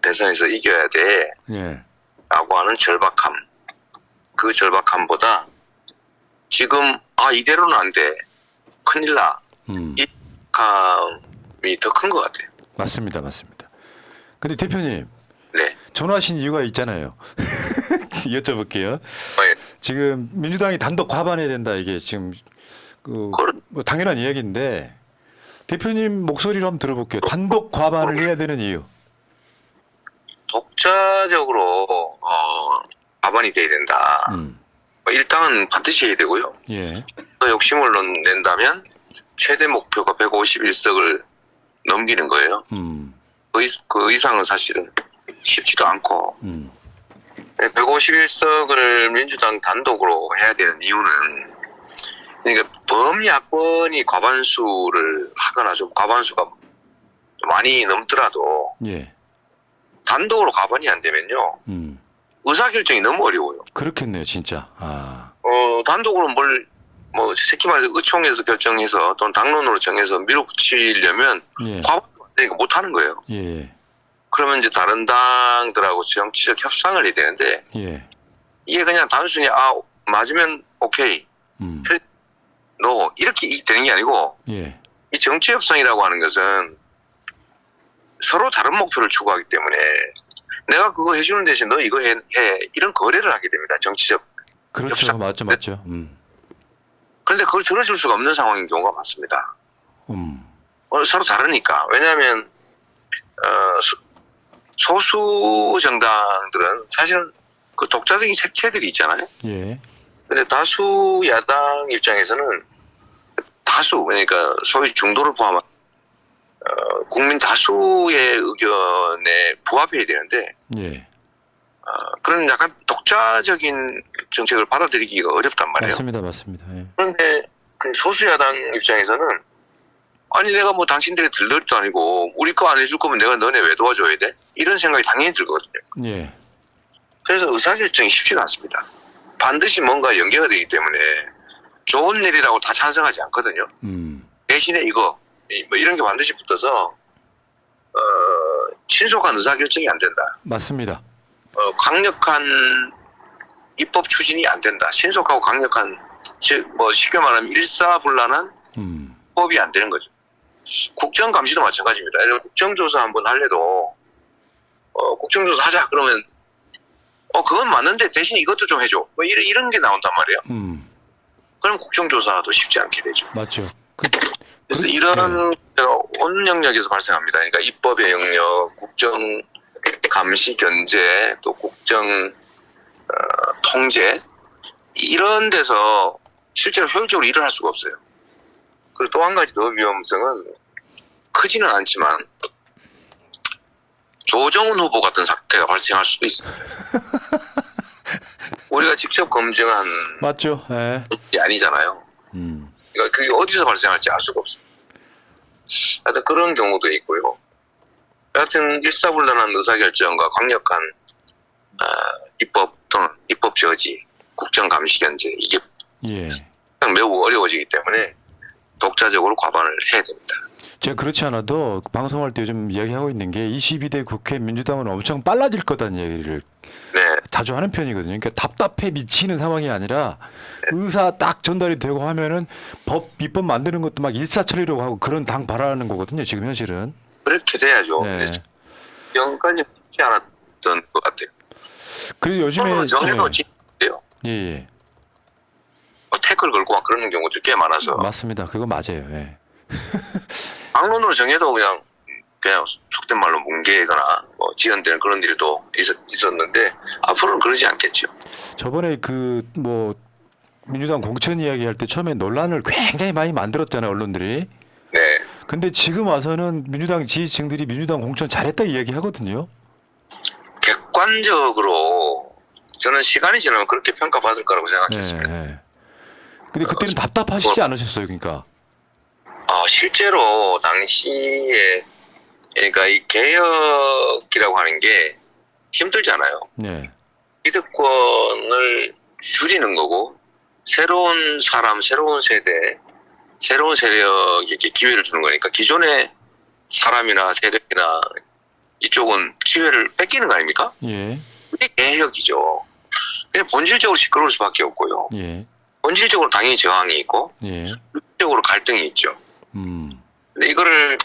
대선에서 이겨야 돼 예. 라고 하는 절박함, 그 절박함보다 지금 이대로는 안 돼, 큰일 나, 이 감이 더 큰 것 같아요. 맞습니다. 근데 대표님 네. 전화하신 이유가 있잖아요. 여쭤볼게요. 네. 지금 민주당이 단독 과반해야 된다, 이게 지금 뭐 당연한 이야기인데 대표님 목소리로 한번 들어볼게요. 단독 과반을 해야 되는 이유. 독자적으로 과반이 돼야 된다. 일당은 반드시 해야 되고요. 예. 또 욕심을 낸다면 최대 목표가 151석을 넘기는 거예요. 그 이상은 사실은 쉽지도 않고 151석을 민주당 단독으로 해야 되는 이유는 그러니까 범야권이 과반수를 하거나 좀 과반수가 많이 넘더라도 예. 단독으로 과반이 안 되면요 의사결정이 너무 어려워요. 그렇겠네요, 진짜. 아. 단독으로 뭐 새끼 말해서 의총에서 결정해서 또는 당론으로 정해서 밀어붙이려면 예. 과반수가 안 되니까 못 하는 거예요. 예. 그러면 이제 다른 당들하고 정치적 협상을 해야 되는데 예. 이게 그냥 단순히 맞으면 오케이 노 이렇게 되는 게 아니고 예. 이 정치 협상이라고 하는 것은 서로 다른 목표를 추구하기 때문에 내가 그거 해주는 대신 너 이거 해 이런 거래를 하게 됩니다. 정치적 그렇죠. 협상. 맞죠. 그런데 그걸 들어줄 수가 없는 상황인 경우가 많습니다. 서로 다르니까. 왜냐하면 소수 정당들은 사실은 그 독자적인 색채들이 있잖아요. 예. 근데 다수 야당 입장에서는 다수 그러니까 소위 중도를 포함한 국민 다수의 의견에 부합해야 되는데 예. 그런 약간 독자적인 정책을 받아들이기가 어렵단 말이에요. 맞습니다. 예. 그런데 그 소수 야당 입장에서는 아니 내가 뭐 당신들이 들러리도 아니고 우리 거 안 해줄 거면 내가 너네 왜 도와줘야 돼? 이런 생각이 당연히 들거든요. 예. 그래서 의사결정이 쉽지가 않습니다. 반드시 뭔가 연계가 되기 때문에 좋은 일이라고 다 찬성하지 않거든요. 대신에 이거 뭐 이런 게 반드시 붙어서 신속한 의사결정이 안 된다. 맞습니다. 강력한 입법 추진이 안 된다. 신속하고 강력한 뭐 쉽게 말하면 일사불란한 법이 안 되는 거죠. 국정감시도 마찬가지입니다. 예를 들어 국정조사 한번 할래도 국정조사 하자 그러면 그건 맞는데 대신 이것도 좀 해줘. 뭐 이런 게 나온단 말이에요. 그럼 국정조사도 쉽지 않게 되죠. 맞죠. 그래서 이런 온 영역에서 발생합니다. 그러니까 입법의 영역, 국정 감시 견제, 또 국정 통제 이런 데서 실제로 효율적으로 일을 할 수가 없어요. 그리고 또 한 가지 더 위험성은 크지는 않지만 조정훈 후보 같은 사태가 발생할 수도 있습니다. 우리가 직접 검증한 맞죠. 예. 게 아니잖아요. 그러니까 그게 어디서 발생할지 알 수가 없어요. 하여튼 그런 경우도 있고요. 하여튼 일사불란한 의사결정과 강력한 입법 또는 입법 저지, 국정감시 견제 이게 예. 매우 어려워지기 때문에 독자적으로 과반을 해야 됩니다. 제가 그렇지 않아도 방송할 때 요즘 이야기하고 있는 게 22대 국회 민주당은 엄청 빨라질 거다는 얘기를 네. 자주 하는 편이거든요. 그러니까 답답해 미치는 상황이 아니라 의사 딱 전달이 되고 하면은 입법 만드는 것도 막 일사천리로 하고 그런 당 바라는 거거든요. 지금 현실은. 그렇게 돼야죠. 네. 지금까지 쉽지 않았던 것 같아요. 그리고 요즘에 정해도 진짜요. 예. 태클 걸고 막 그러는 경우도 꽤 많아서. 맞습니다. 그거 맞아요. 예. 당론으로 정해도 그냥 속된 말로 뭉개거나 뭐 지연되는 그런 일도 있었는데 앞으로는 그러지 않겠죠. 저번에 민주당 공천 이야기 할 때 처음에 논란을 굉장히 많이 만들었잖아요. 언론들이. 네. 근데 지금 와서는 민주당 지지층들이 민주당 공천 잘했다 이야기하거든요. 객관적으로 저는 시간이 지나면 그렇게 평가받을 거라고 생각했습니다. 네. 근데 그때는 답답하시지 않으셨어요, 그러니까? 실제로 당시에 그러니까 이 개혁이라고 하는 게 힘들잖아요. 네. 기득권을 줄이는 거고 새로운 사람, 새로운 세대, 새로운 세력에게 기회를 주는 거니까 기존의 사람이나 세력이나 이쪽은 기회를 뺏기는 거 아닙니까? 예. 이게 개혁이죠. 근데 본질적으로 시끄러울 수밖에 없고요. 예. 본질적으로 당연히 저항이 있고 예. 물질적으로 갈등이 있죠. 근데 이거를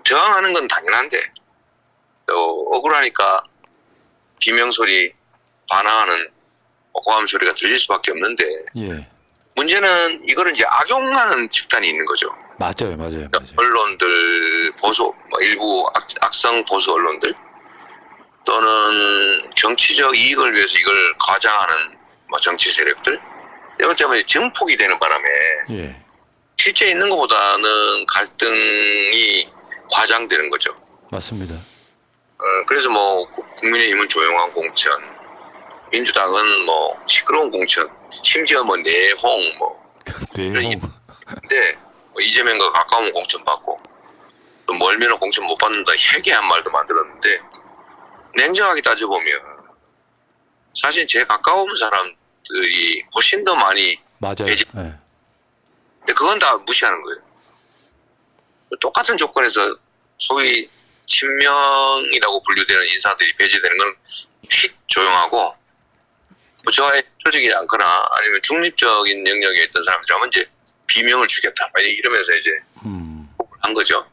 저항하는 건 당연한데 또 억울하니까 비명소리, 반항하는 고함 소리가 들릴 수밖에 없는데 예. 문제는 이거를 이제 악용하는 집단이 있는 거죠. 맞아요. 언론들 보수, 일부 악성 보수 언론들 또는 정치적 이익을 위해서 이걸 과장하는 정치 세력들 이것 때문에 증폭이 되는 바람에 예. 실제 있는 것보다는 갈등이 과장되는 거죠. 맞습니다. 그래서 뭐 국민의힘은 조용한 공천, 민주당은 뭐 시끄러운 공천, 심지어 뭐 내홍 뭐 내용. 근데 뭐 이재명과 가까우면 공천 받고 또 멀면은 공천 못 받는다 해괴한 말도 만들었는데 냉정하게 따져보면 사실 제 가까운 사람들이 훨씬 더 많이 맞아요. 배제- 예. 근데 그건 다 무시하는 거예요. 똑같은 조건에서 소위 친명이라고 분류되는 인사들이 배제되는 건 휙 조용하고 뭐 저와의 조직이 않거나 아니면 중립적인 영역에 있던 사람들이라면 이제 비명을 주겠다 막 이러면서 이제 한 거죠.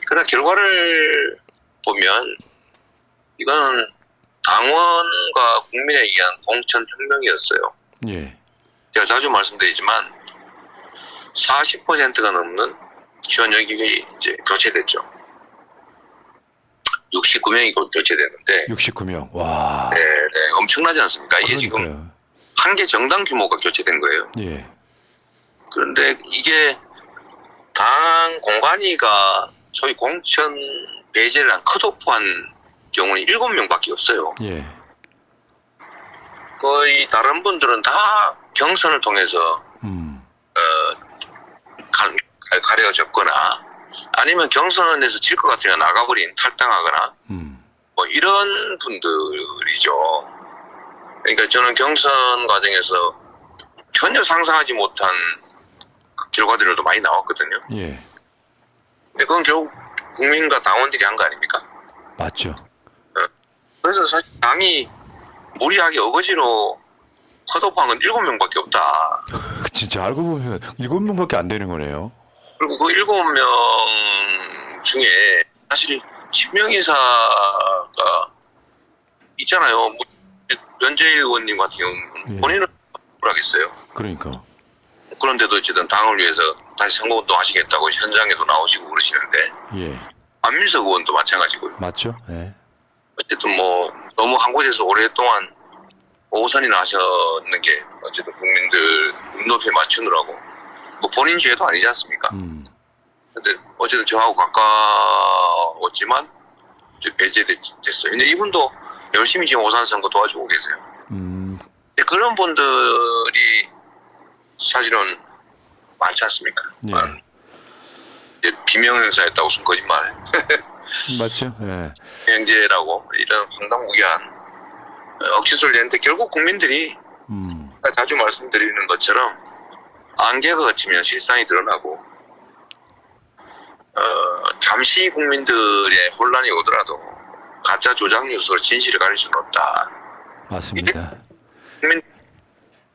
그러나 결과를 보면 이거는 당원과 국민에 의한 공천 혁명이었어요. 예. 제가 자주 말씀드리지만 40%가 넘는 현역이 이제 교체됐죠. 69명이 교체됐는데 69명. 와. 네, 엄청나지 않습니까? 이게 지금 그러니까요. 한 개 정당 규모가 교체된 거예요. 예. 그런데 이게 당 공관위가 소위 공천 배제를 한 컷오프한 경우는 7명밖에 없어요. 예. 거의 다른 분들은 다 경선을 통해서 가려졌거나 아니면 경선에서 질 것 같으면 나가버린 탈당하거나 뭐 이런 분들이죠. 그러니까 저는 경선 과정에서 전혀 상상하지 못한 그 결과들도 많이 나왔거든요. 예. 근데 그건 결국 국민과 당원들이 한 거 아닙니까? 맞죠. 그래서 사실 당이 무리하게 어거지로 컷오프한 건 7명밖에 없다. 진짜 알고 보면 7명밖에 안 되는 거네요. 그리고 그 7명 중에 사실 친명인사가 있잖아요. 뭐 변재일 의원님 같은 경우는 예. 본인은 뭐라겠어요. 그러니까. 그런데도 어쨌든 당을 위해서 다시 선거운동 하시겠다고 현장에도 나오시고 그러시는데 예. 안민석 의원도 마찬가지고요. 맞죠? 예. 어쨌든 뭐 너무 한 곳에서 오랫동안 오선이나 하셨는 게 어쨌든 국민들 눈높이에 맞추느라고 뭐 본인 죄도 아니지 않습니까? 근데 어쨌든 저하고 가까웠지만 이제 배제됐어요. 근데 이분도 열심히 지금 오산 선거 도와주고 계세요. 근데 그런 분들이 사실은 많지 않습니까? 예. 이제 비명 행사했다고 무슨 거짓말. 맞죠? 예. 행제라고 이런 황당무계한 억지소리를 했는데 결국 국민들이 자주 말씀드리는 것처럼 안개가 걷히면 실상이 드러나고 잠시 국민들의 혼란이 오더라도 가짜 조작 뉴스로 진실을 가릴 수는 없다. 맞습니다. 국민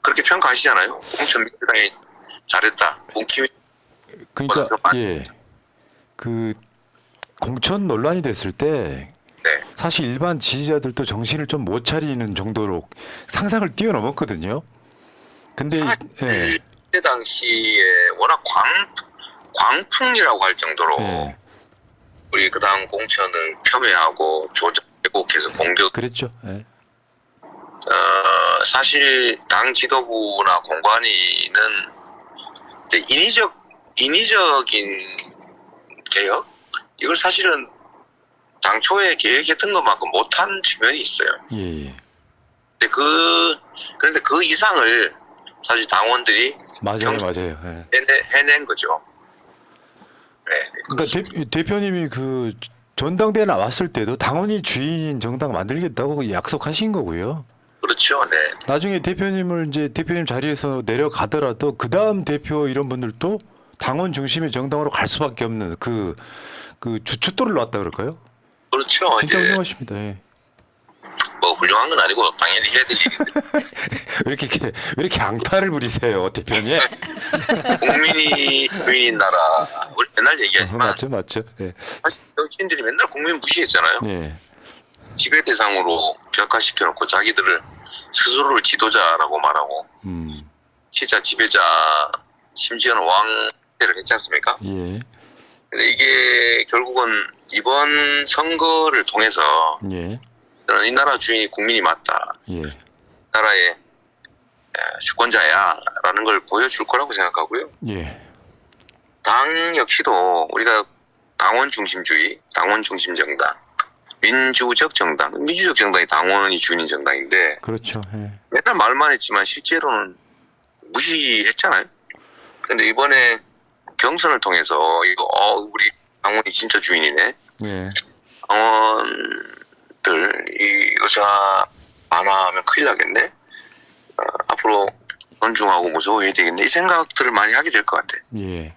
그렇게 평가하시잖아요. 공천 민주당이 잘했다. 국힘이 그러니까 예. 그 공천 논란이 됐을 때 네. 사실 일반 지지자들도 정신을 좀 못 차리는 정도로 상상을 뛰어넘었거든요. 근데 예. 그때 당시에 워낙 광풍이라고 할 정도로 예. 우리 그 다음 공천을 폄훼하고 조작 왜곡해서 공격. 그랬죠. 예. 사실 당 지도부나 공관위는 이제 인위적인 개혁 이걸 사실은 당초에 계획했던 것만큼 못한 측면이 있어요. 예. 예. 그런데 그 이상을 사실 당원들이 맞아요. 맞아요. 예. 해낸 거죠. 네. 그러니까 대표님이 그 전당대회 나왔을 때도 당원이 주인인 정당 만들겠다고 약속하신 거고요. 그렇죠. 네. 나중에 대표님을 이제 대표님 자리에서 내려가더라도 그 다음 대표 이런 분들도 당원 중심의 정당으로 갈 수밖에 없는 그 주춧돌을 놨다 그럴까요? 그렇죠. 진짜 이제 훌륭하십니다. 예. 뭐 훌륭한 건 아니고 당연히 해야 될 일인데 왜 이렇게 앙탈을 부리세요, 대표님? 국민이 주인인 나라 우리 맨날 얘기하지만 맞죠. 예. 사실 정치인들이 맨날 국민 무시했잖아요. 예. 지배 대상으로 벽화시켜놓고 자기들을 스스로를 지도자라고 말하고 진짜 지배자 심지어는 왕대를 했지 않습니까? 예. 근데 이게 결국은 이번 선거를 통해서 예. 저는 이 나라 주인이 국민이 맞다. 예. 나라의 주권자야라는 걸 보여줄 거라고 생각하고요. 예. 당 역시도 우리가 당원 중심주의, 당원 중심 정당, 민주적 정당. 민주적 정당이 당원이 주인인 정당인데 그렇죠. 예. 맨날 말만 했지만 실제로는 무시했잖아요. 근데 이번에 경선을 통해서 이거 우리 당원이 진짜 주인이네. 예. 당원들 이 의사 안 하면 큰일 나겠네. 앞으로 존중하고 무서워해야 되겠네. 이 생각들을 많이 하게 될 것 같아. 예.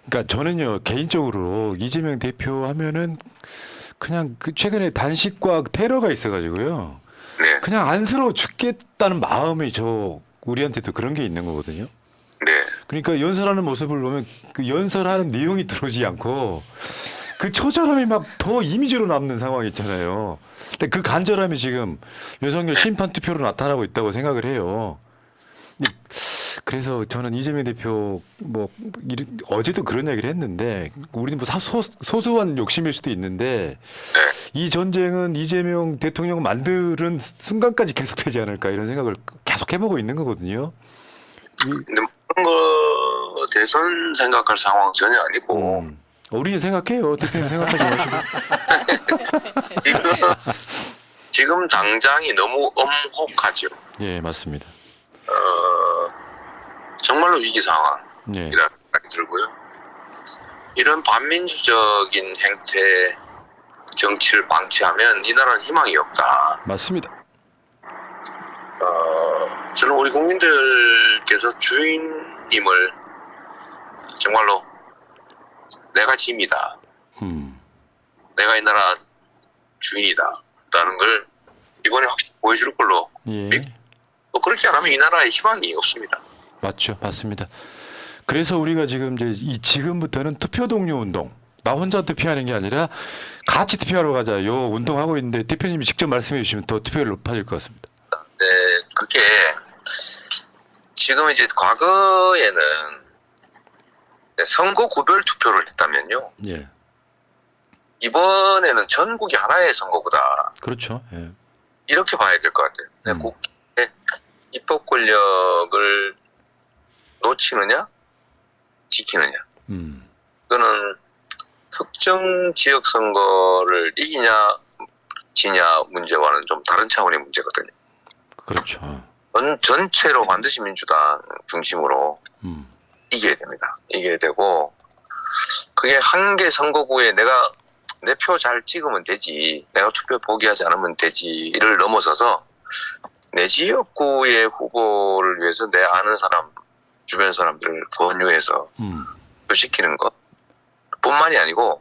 그러니까 저는요 개인적으로 이재명 대표 하면은 그냥 그 최근에 단식과 테러가 있어가지고요. 네, 그냥 안쓰러워 죽겠다는 마음이 저 우리한테도 그런 게 있는 거거든요. 네, 그러니까 연설하는 모습을 보면 그 연설하는 내용이 들어오지 않고 그 처절함이 막 더 이미지로 남는 상황이 있잖아요. 근데 그 간절함이 지금 윤석열 심판 투표로 나타나고 있다고 생각을 해요. 그래서 저는 이재명 대표 어제도 그런 얘기를 했는데 우리는 뭐 소소한 욕심일 수도 있는데 이 전쟁은 이재명 대통령 만드는 순간까지 계속되지 않을까 이런 생각을 계속 해보고 있는 거거든요. 근데 그런 거 대선 생각할 상황 전혀 아니고 우리는 생각해요. 대표님 생각하지 마시고. 지금 당장이 너무 엄혹하죠. 예, 맞습니다. 정말로 위기 상황이라는 예. 생각이 들고요. 이런 반민주적인 행태 정치를 방치하면 이 나라는 희망이 없다. 맞습니다. 저는 우리 국민들께서 주인님을 정말로 내가 짐이다. 내가 이 나라 주인이다. 라는 걸 이번에 확실히 보여줄 걸로. 예. 또 그렇게 안 하면 이 나라에 희망이 없습니다. 맞죠. 맞습니다. 그래서 우리가 지금 지금부터는 투표 동료 운동. 나 혼자 투표하는 게 아니라 같이 투표하러 가자. 요 운동하고 있는데 대표님이 직접 말씀해 주시면 더 투표율 높아질 것 같습니다. 네, 그게 지금 이제 과거에는 선거 구별 투표를 했다면요. 예. 이번에는 전국이 하나의 선거구다. 그렇죠. 예. 이렇게 봐야 될 것 같아요. 국회 입법 권력을 놓치느냐, 지키느냐. 그거는 특정 지역 선거를 이기냐, 지냐 문제와는 좀 다른 차원의 문제거든요. 그렇죠. 전체로 반드시 민주당 중심으로 이겨야 됩니다. 이겨야 되고, 그게 한 개 선거구에 내가 내 표 잘 찍으면 되지, 내가 투표 포기하지 않으면 되지를 넘어서서 내 지역구의 후보를 위해서 내 아는 사람, 주변 사람들을 권유해서 시키는 것 뿐만이 아니고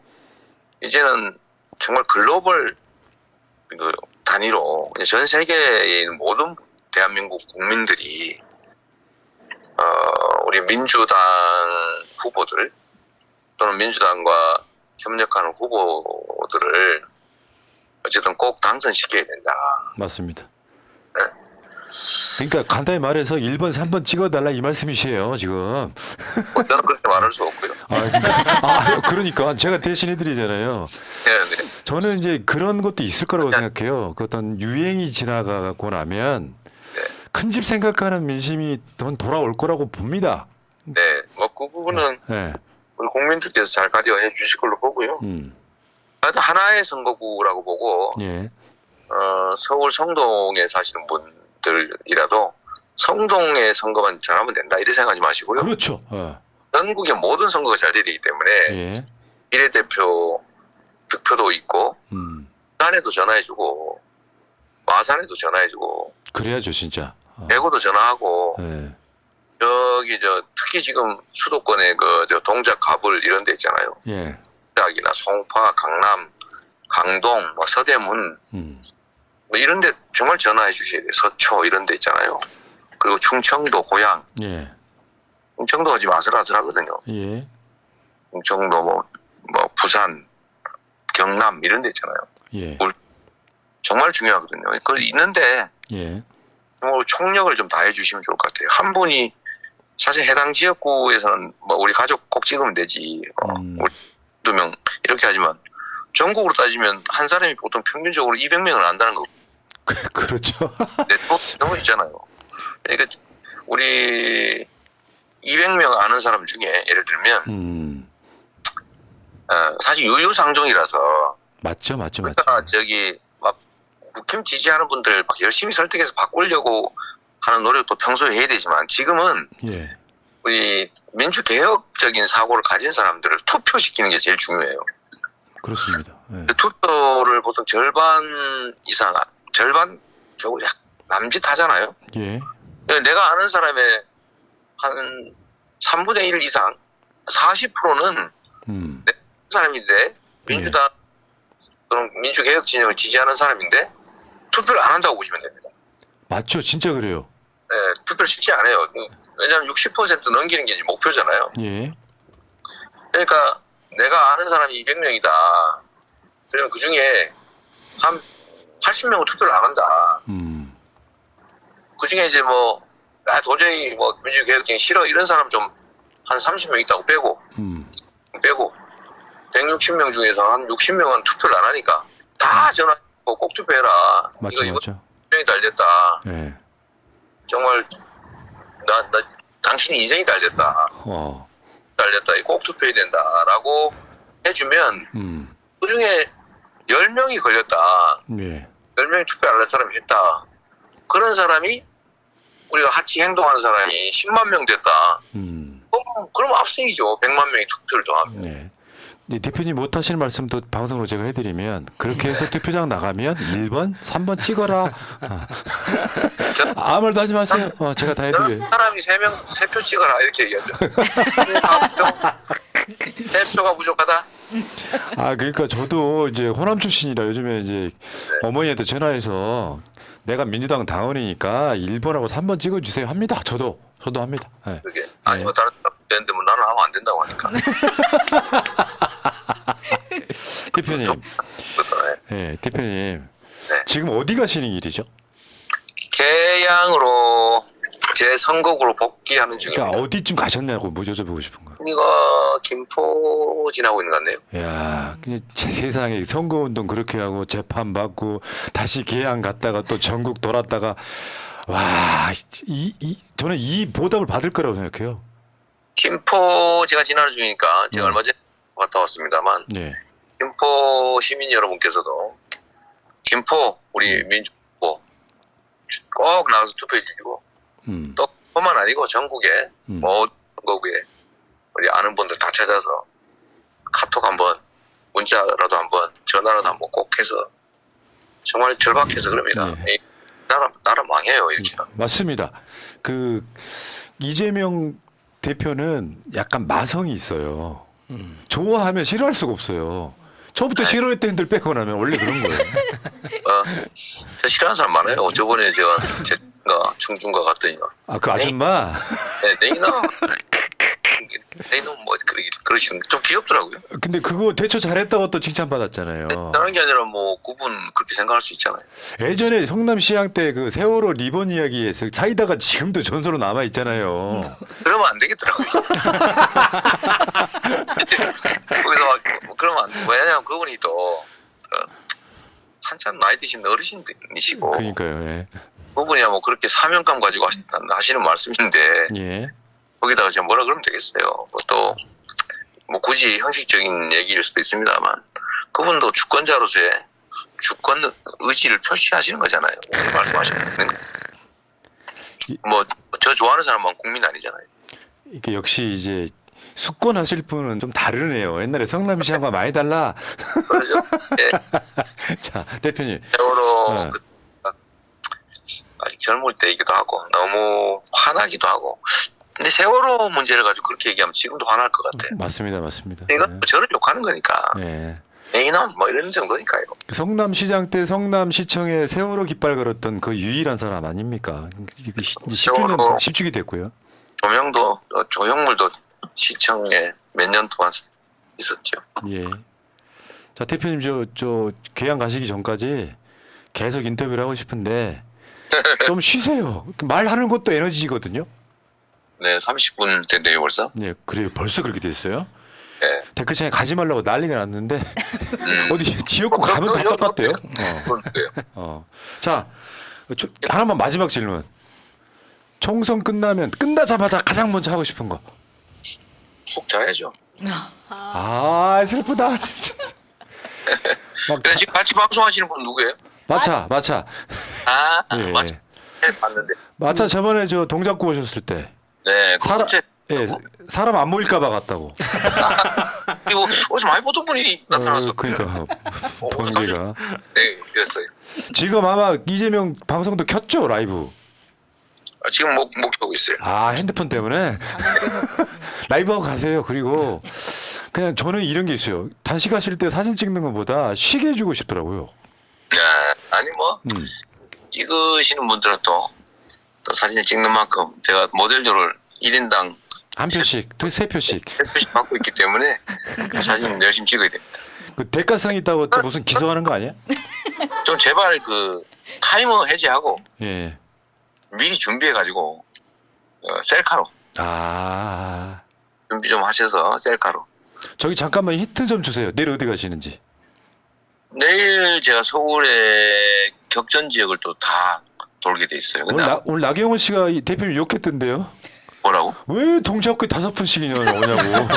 이제는 정말 글로벌 그 단위로 전 세계에 있는 모든 대한민국 국민들이 우리 민주당 후보들 또는 민주당과 협력하는 후보들을 어쨌든 꼭 당선시켜야 된다. 맞습니다. 네. 그러니까 간단히 말해서 1번, 3번 찍어달라 이 말씀이시에요 지금. 저는 그렇게 말할 수 없고요. 그러니까 제가 대신 해드리잖아요. 네, 네. 저는 이제 그런 것도 있을 거라고 생각해요. 그 어떤 유행이 지나가고 나면 큰 집 생각하는 민심이 돌아올 거라고 봅니다. 네, 뭐 그 부분은 네. 우리 국민들께서 잘 가져해 주실 걸로 보고요. 하여튼 하나의 선거구라고 보고 예. 서울 성동에 사시는 분들이라도 성동의 선거만 잘하면 된다 이렇게 생각하지 마시고요. 그렇죠. 전국의 모든 선거가 잘 되기 때문에 예. 비례대표 득표도 있고 부산에도 전화해주고 마산에도 전화해주고 그래야죠 진짜. 대구도 전화하고 예. 저기 특히 지금 수도권에 저 동작 가불 이런 데 있잖아요. 예. 대학이나 송파, 강남, 강동, 뭐 서대문 뭐 이런 데 정말 전화해 주셔야 돼요. 서초 이런 데 있잖아요. 그리고 충청도 고향. 예. 충청도가 지금 아슬아슬하거든요. 예. 충청도 뭐 부산, 경남 이런 데 있잖아요. 예. 정말 중요하거든요. 그거 있는데 예. 뭐 총력을 좀 다해 주시면 좋을 것 같아요. 한 분이 사실 해당 지역구에서는 뭐 우리 가족 꼭 찍으면 되지. 우리 2명 이렇게 하지만 전국으로 따지면 한 사람이 보통 평균적으로 200명을 안다는 거. 그렇죠. 네트워크 있잖아요. 그러니까 우리 200명 아는 사람 중에 예를 들면 사실 유유상종이라서 맞죠, 맞죠, 맞죠. 그러니까 저기 막 국힘 지지하는 분들 막 열심히 설득해서 바꾸려고 하는 노력도 평소에 해야 되지만 지금은 예, 우리 민주개혁적인 사고를 가진 사람들을 투표시키는 게 제일 중요해요. 그렇습니다. 예. 투표를 보통 절반 이상, 절반 겨우 남짓하잖아요. 예, 내가 아는 사람의 한 3분의 1 이상, 40%는 내 사람인데 민주당 또는 민주개혁 진영을 지지하는 사람인데 투표를 안 한다고 보시면 됩니다. 맞죠, 진짜 그래요. 네, 투표를 쉽지 않아요. 왜냐하면 60% 넘기는 게 이제 목표잖아요. 예, 그러니까 내가 아는 사람이 200명이다. 그러면 그 중에 한 80명은 투표를 안 한다. 그 중에 이제 뭐, 도저히 뭐 민주개혁이 싫어 이런 사람 좀 한 30명 있다고 빼고 160명 중에서 한 60명은 투표를 안 하니까 다 전화하고 꼭 투표해라. 맞죠, 이거 맞죠. 인생이 달렸다. 예, 정말 나 당신이 인생이 달렸다. 달렸다. 꼭 투표해야 된다라고 해주면 그 중에 10명이 걸렸다. 예, 10명이 투표 안 할 사람이 했다. 그런 사람이 우리가 같이 행동하는 사람이 10만 명 됐다. 그럼 압승이죠. 100만 명이 투표를 더 하면. 네. 이 대표님 못 하시는 말씀도 방송으로 제가 해드리면 그렇게 해서 투표장 나가면 1번, 3번 찍어라. 아무 말도 하지 마세요. 제가 다 해드려요. 사람이 3표 찍어라 이렇게 얘기하죠. 3표가 부족하다. 그러니까 저도 이제 호남 출신이라 요즘에 이제 어머니한테 전화해서 내가 민주당 당원이니까 1번하고 3번 찍어주세요 합니다. 저도 합니다. 네. 그게 아니 뭐 다른 사람 되는데 뭐 나는 하면 안 된다고 하니까. 대표님, 네, 대표님 네. 지금 어디 가시는 길이죠? 개양으로 제 선거구로 복귀하는 중입니다. 그러니까 어디쯤 가셨냐고 뭐 여쭤보고 싶은 거예요. 이거 김포 지나고 있는 것 같네요. 야, 그냥 세상에 선거운동 그렇게 하고 재판 받고 다시 개항 갔다가 또 전국 돌았다가 와, 저는 이 보답을 받을 거라고 생각해요. 김포 제가 지나는 중이니까 제가 얼마 전에 갔다 왔습니다만 네, 김포 시민 여러분께서도 김포 우리 민주고 꼭 나가서 투표해 주시고 또 뿐만 아니고 전국에 모든 선거구에 우리 아는 분들 다 찾아서 카톡 한번 문자라도 한번 전화라도 한번 꼭 해서 정말 절박해서 그럽니다. 네. 나라 망해요 이렇게. 맞습니다. 그 이재명 대표는 약간 마성이 있어요. 좋아하면 싫어할 수가 없어요. 처음부터 싫어했던 애들 빼고 나면 원래 그런 거예요. 저 싫어하는 사람 많아요. 저번에 제가 충중가 갔더니 그 아줌마. 네, 내 이놈 뭐 그러시는 좀 귀엽더라고요. 근데 그거 대처 잘했다고 또 칭찬받았잖아요. 다른 게 아니라 뭐 그분 그렇게 생각할 수 있잖아요. 예전에 성남시장 때 그 세월호 리본 이야기에서 사이다가 지금도 전설로 남아 있잖아요. 그러면 안 되겠더라고요. 거기서 막 그러면 안 돼. 왜냐하면 그분이 또 한참 나이 드신 어르신이시고 그러니까요. 예. 그분이야 뭐 그렇게 사명감 가지고 하시는 말씀인데 예. 거기다가 제가 뭐라 그러면 되겠어요. 또 뭐 굳이 형식적인 얘기일 수도 있습니다만 그분도 주권자로서의 주권 의지를 표시하시는 거잖아요. 오늘 말씀하시는 거. 뭐 저 좋아하는 사람만 국민 아니잖아요. 이게 역시 이제 숙권하실 분은 좀 다르네요. 옛날에 성남시장과 많이 달라. 그렇죠? 예. 자, 대표님. 세월호 아직 젊을 때이기도 하고 너무 화나기도 하고 근데 세월호 문제를 가지고 그렇게 얘기하면 지금도 화날 것 같아요. 맞습니다. 맞습니다. 이건 저를 욕하는 거니까 예. 이놈 뭐 이런 정도니까요. 그 성남시장 때 성남시청에 세월호 깃발 걸었던 그 유일한 사람 아닙니까? 10주기 됐고요. 조형물도 시청에 몇 년 동안 있었죠. 예. 자, 대표님 저 개항 가시기 전까지 계속 인터뷰를 하고 싶은데 좀 쉬세요. 말하는 것도 에너지거든요. 네, 30분 됐네요 벌써. 네, 그래요. 벌써 그렇게 됐어요? 네. 댓글창에 가지 말라고 난리가 났는데 어디 지역구 가면 다 똑같대요. 자, 하나만 마지막 질문. 총선 끝나자마자 가장 먼저 하고 싶은 거. 속 자야죠. 아 슬프다. 막 그래 지금 같이 방송하시는 분 누구예요? 마차 아 예. 맞아. 봤는데. 마차 저번에 저 동작구 오셨을 때 네. 사람 그때 예 사람 안 모일까봐 갔다고. 그리고 어제 많이 보던 분이 나타나서. 그러니까 번개가 네, 그랬어요. 지금 아마 이재명 방송도 켰죠 라이브. 지금 못 켜고 있어요. 아 핸드폰 때문에 라이브하고 가세요. 그리고 그냥 저는 이런 게 있어요. 단식하실 때 사진 찍는 것보다 쉬게 해주고 싶더라고요. 네, 아니 뭐 찍으시는 분들은 또 사진을 찍는 만큼 제가 모델료를 1인당 한 표씩, 세 표씩. 3표씩 받고 있기 때문에 그 사진 열심히 찍어야 됩니다. 그 대가성 있다고 또 무슨 기소하는 거 아니야? 좀 제발 그 타이머 해제하고 예. 미리 준비해가지고 셀카로 아 준비 좀 하셔서 셀카로. 저기 잠깐만 힌트 좀 주세요. 내일 어디 가시는지. 내일 제가 서울의 격전 지역을 또 다 돌게 돼 있어요. 근데 오늘 나경원 씨가 이 대표님 욕했던데요. 뭐라고? 왜 동작구에 5분씩이나 오냐고.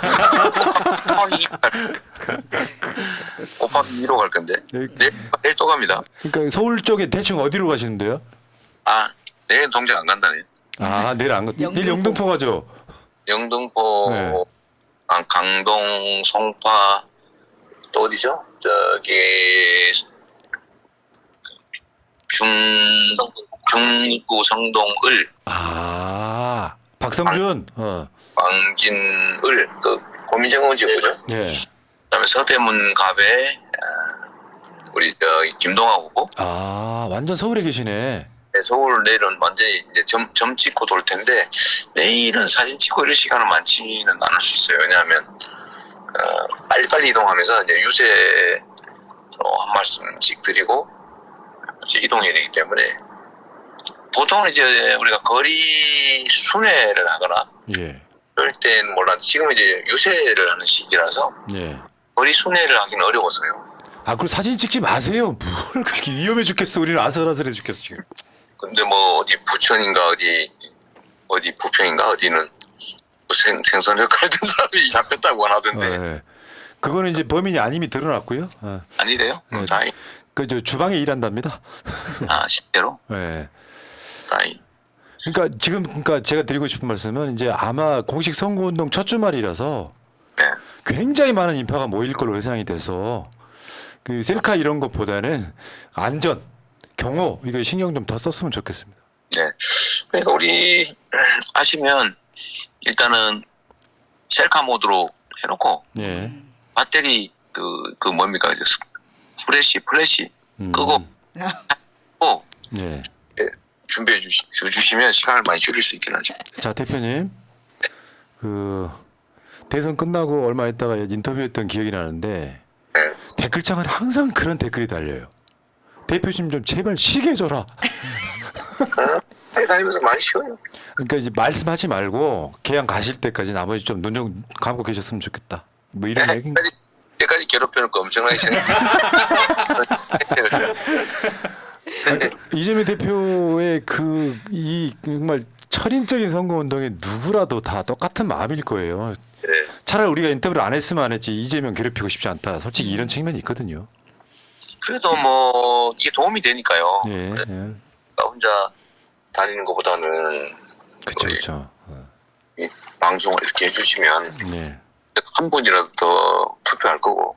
곱하기 2로 갈 건데 내일 또 갑니다. 그러니까 서울 쪽에 대충 어디로 가시는데요? 아 내일 동작 안 간다네. 아 내일 안 가. 내일 영등포 가죠. 영등포, 네. 강동, 송파 또 어디죠? 저기 중구, 성동을, 아 박성준. 광진을 그 고민정원 지역구죠. 예. 그다음에 서대문 갑에 우리 김동아 후보. 아 완전 서울에 계시네. 네, 서울 내일은 완전히 이제 점 찍고 돌 텐데 내일은 사진 찍고 이럴 시간은 많지는 않을 수 있어요. 왜냐하면 빨리빨리 이동하면서 이제 유세 한 말씀씩 드리고 이제 이동해야 되기 때문에 보통은 이제 우리가 거리 순회를 하거나 예. 그럴 땐 몰라도 지금 이제 유세를 하는 시기라서 예. 거리 순회를 하기는 어려워서요. 아, 그럼 사진 찍지 마세요. 뭘 그렇게 위험해 죽겠어. 우리는 아슬아슬해 죽겠어 지금. 근데 뭐 어디 부천인가 어디 부평인가 어디는 생선을 갈던 사람이 잡혔다고 하던데 예. 그거는 이제 범인이 아님이 드러났고요. 아니래요? 네. 다행. 그저 주방에 일한답니다. 실제로 예. 다행. 그러니까 제가 드리고 싶은 말씀은 이제 아마 공식 선거운동 첫 주말이라서 네. 굉장히 많은 인파가 모일 걸로 예상이 돼서 그 셀카 이런 것보다는 안전, 경호 이거 신경 좀 더 썼으면 좋겠습니다. 네. 그러니까 우리 아시면 일단은 셀카 모드로 해놓고 예. 배터리 그 뭡니까 이제 플래시 끄고 또 예. 준비해 주시면 시간을 많이 줄일 수 있긴 하죠. 자 대표님 그 대선 끝나고 얼마 있다가 인터뷰했던 기억이 나는데 네. 댓글창은 항상 그런 댓글이 달려요. 대표님 좀 제발 쉬게 해줘라. 다니면서 많이 쉬어요. 그러니까 이제 말씀하지 말고 개항 가실 때까지 나머지 좀 눈 좀 감고 계셨으면 좋겠다. 뭐 이런 얘기. 때까지 괴롭혀놓고 엄청나게 근데 이재명 대표의 이 정말 철인적인 선거운동에 누구라도 다 똑같은 마음일 거예요. 네. 차라리 우리가 인터뷰를 안 했으면 안 했지 이재명 괴롭히고 싶지 않다. 솔직히 이런 측면이 있거든요. 그래도 뭐 이게 도움이 되니까요. 예. 예. 그러니까 혼자 다니는 것보다는 그렇죠. 이 방송을 이렇게 해주시면 예. 한 분이라도 더 투표할 거고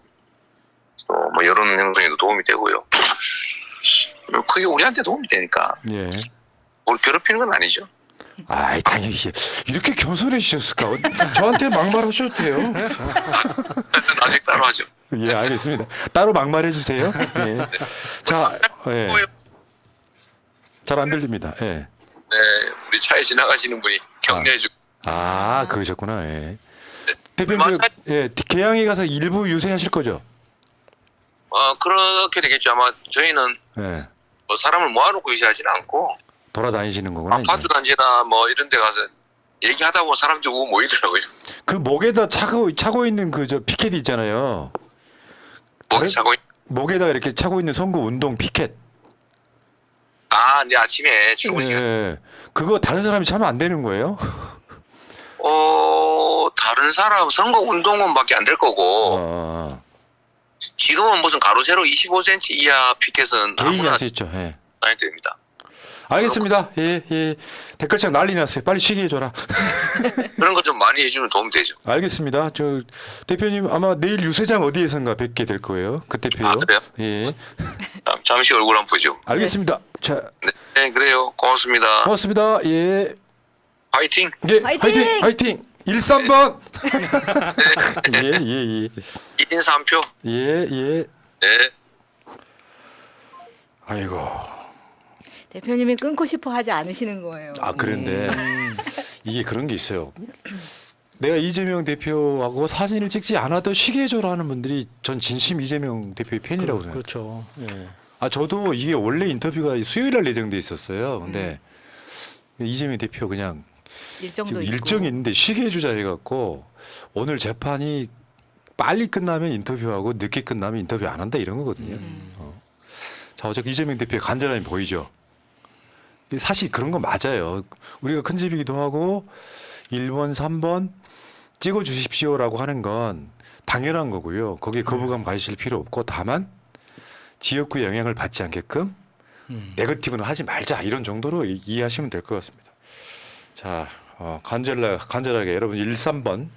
또 뭐 여론 행동에도 도움이 되고요. 그게 우리한테 도움이 되니까 예. 뭘 괴롭히는 건 아니죠. 아이 당연히 이렇게 겸손해지셨을까? 저한테 막말하셔도 돼요. 나중에 따로 하죠. 예, 알겠습니다. 따로 막말해 주세요. 예. 자, 예. 잘 안 들립니다. 예. 네, 우리 차에 지나가시는 분이 격려해주고. 아, 그러셨구나. 예. 대표님, 개항에 가서 일부 유세하실 거죠? 그렇게 되겠죠. 아마 저희는 예. 뭐 사람을 모아놓고 유세하지는 않고 돌아다니시는 거구나. 아파트 단지나 뭐 이런 데 가서 얘기하다 보면 사람들이 우 모이더라고요. 그 목에다 차고 있는 그 저 피켓 있잖아요. 목에 차고 목에다 이렇게 차고 있는 선거 운동 피켓. 네 아침에 출근 시간. 예. 그거 다른 사람이 차면 안 되는 거예요? 뭐 다른 사람 선거운동원밖에 안 될 거고 지금은 무슨 가로 세로 25cm 이하 피켓은 개인이 아무나 할 수 있죠. 예. 다녀야 됩니다. 알겠습니다. 예, 예. 댓글창 난리 났어요. 빨리 쉬게 해줘라. 그런 거 좀 많이 해주면 도움 되죠. 알겠습니다. 저 대표님 아마 내일 유세장 어디에선가 뵙게 될 거예요. 그때 봬요. 그래요? 예. 잠시 얼굴 한번 보죠. 알겠습니다. 자, 네, 그래요. 고맙습니다. 고맙습니다. 예. 파이팅. 예. 화이팅! 화이팅! 화이팅! 13번. 예, 예, 예. 1인 3표. 예, 예. 네. 아이고. 대표님이 끊고 싶어 하지 않으시는 거예요. 아, 그런데 이게 그런 게 있어요. 내가 이재명 대표하고 사진을 찍지 않아도 쉬게 해줘라 하는 분들이 전 진심 이재명 대표의 팬이라고 생각해요. 그렇죠. 예. 아, 저도 이게 원래 인터뷰가 수요일 날 예정돼 있었어요. 근데 이재명 대표 그냥 일정도 지금 있고. 일정이 있는데 쉬게 해주자 해갖고 오늘 재판이 빨리 끝나면 인터뷰하고 늦게 끝나면 인터뷰 안 한다 이런 거거든요. 자, 어차피 이재명 대표의 간절함이 보이죠. 사실 그런 거 맞아요. 우리가 큰 집이기도 하고 1번, 3번 찍어 주십시오라고 하는 건 당연한 거고요. 거기에 거부감 가지실 필요 없고 다만 지역구의 영향을 받지 않게끔 네거티브는 하지 말자 이런 정도로 이해하시면 될 것 같습니다. 자, 간절하게 여러분 1, 3번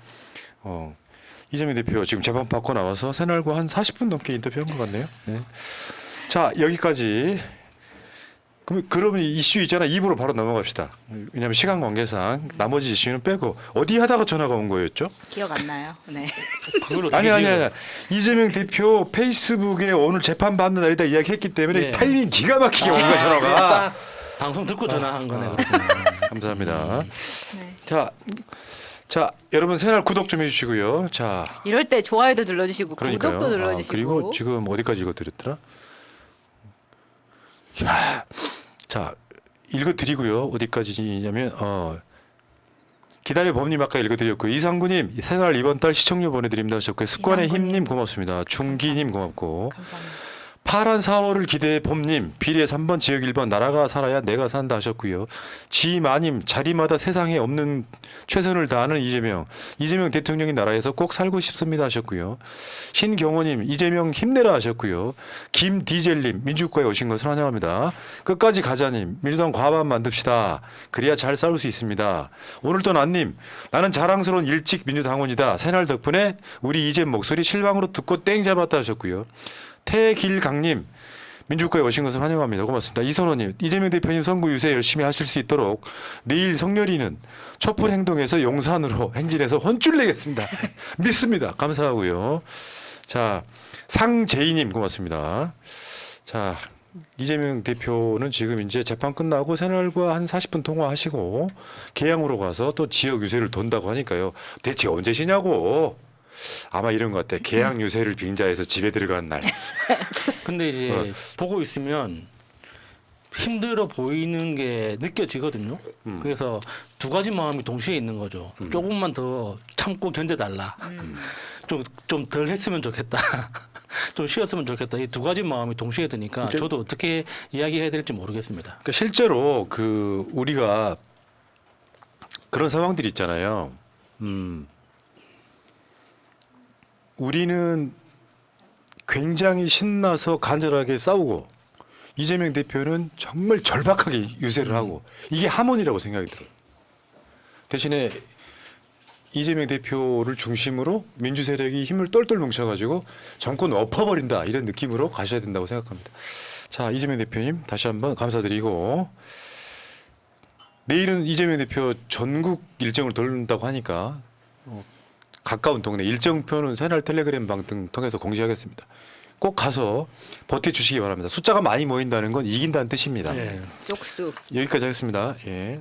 이재명 대표 지금 재판 받고 나와서 새날과 한 40분 넘게 인터뷰한 것 같네요. 네. 자, 여기까지. 그러면 이슈 있잖아. 2부로 바로 넘어갑시다. 왜냐하면 시간 관계상 나머지 이슈는 빼고 어디 하다가 전화가 온 거였죠? 기억 안 나요. 네. 그걸 어떻게 아니. 지금- 이재명 대표 페이스북에 오늘 재판 받는 날이다 이야기했기 때문에 네. 타이밍 기가 막히게 온 거야 전화가. 딱 방송 듣고 전화한 거네요. 감사합니다. 네. 자, 여러분 새날 구독 좀 해주시고요. 자, 이럴 때 좋아요도 눌러주시고 그러니까요. 구독도 눌러주시고. 그리고 지금 어디까지 읽어드렸더라? 야, 자 읽어드리고요. 어디까지냐면 기다려 범님 아까 읽어드렸고요. 이상구님 새날 이번 달 시청료 보내드립니다 하셨고요. 습관의 이상구님. 힘님 고맙습니다. 중기님 고맙고 감사합니다. 파란 4월을 기대해 봄님 비례 3번 지역 1번 나라가 살아야 내가 산다 하셨고요. 지마님 자리마다 세상에 없는 최선을 다하는 이재명 대통령이 나라에서 꼭 살고 싶습니다 하셨고요. 신경호님 이재명 힘내라 하셨고요. 김디젤님 민주국가에 오신 것을 환영합니다. 끝까지 가자님 민주당 과반 만듭시다. 그래야 잘 싸울 수 있습니다. 오늘도 난님 나는 자랑스러운 일찍 민주당원이다. 새날 덕분에 우리 이재 목소리 실방으로 듣고 땡 잡았다 하셨고요. 태길강님 민주국가에 오신 것을 환영합니다. 고맙습니다. 이선호님 이재명 대표님 선거 유세 열심히 하실 수 있도록 내일 성렬이는 촛불 행동에서 용산으로 행진해서 혼쭐 내겠습니다. 믿습니다. 감사하고요. 자, 상재희님 고맙습니다. 자, 이재명 대표는 지금 이제 재판 끝나고 새날과 한 40분 통화하시고 계양으로 가서 또 지역 유세를 돈다고 하니까요. 대체 언제 쉬냐고. 아마 이런 것 같아. 계양 유세를 빙자해서 집에 들어가는 날. 근데 이제 보고 있으면 힘들어 보이는 게 느껴지거든요. 그래서 두 가지 마음이 동시에 있는 거죠. 조금만 더 참고 견뎌달라. 좀 덜 했으면 좋겠다. 좀 쉬었으면 좋겠다. 이 두 가지 마음이 동시에 드니까 저도 어떻게 이야기해야 될지 모르겠습니다. 그러니까 실제로 우리가 그런 상황들이 있잖아요. 우리는 굉장히 신나서 간절하게 싸우고 이재명 대표는 정말 절박하게 유세를 하고 이게 하모니라고 생각이 들어요. 대신에 이재명 대표를 중심으로 민주 세력이 힘을 똘똘 뭉쳐가지고 정권 엎어버린다 이런 느낌으로 가셔야 된다고 생각합니다. 자, 이재명 대표님 다시 한번 감사드리고 내일은 이재명 대표 전국 일정을 돌린다고 하니까 가까운 동네 일정표는 새날 텔레그램 방 등 통해서 공지하겠습니다. 꼭 가서 버텨주시기 바랍니다. 숫자가 많이 모인다는 건 이긴다는 뜻입니다. 예. 쪽수. 여기까지 하겠습니다. 예.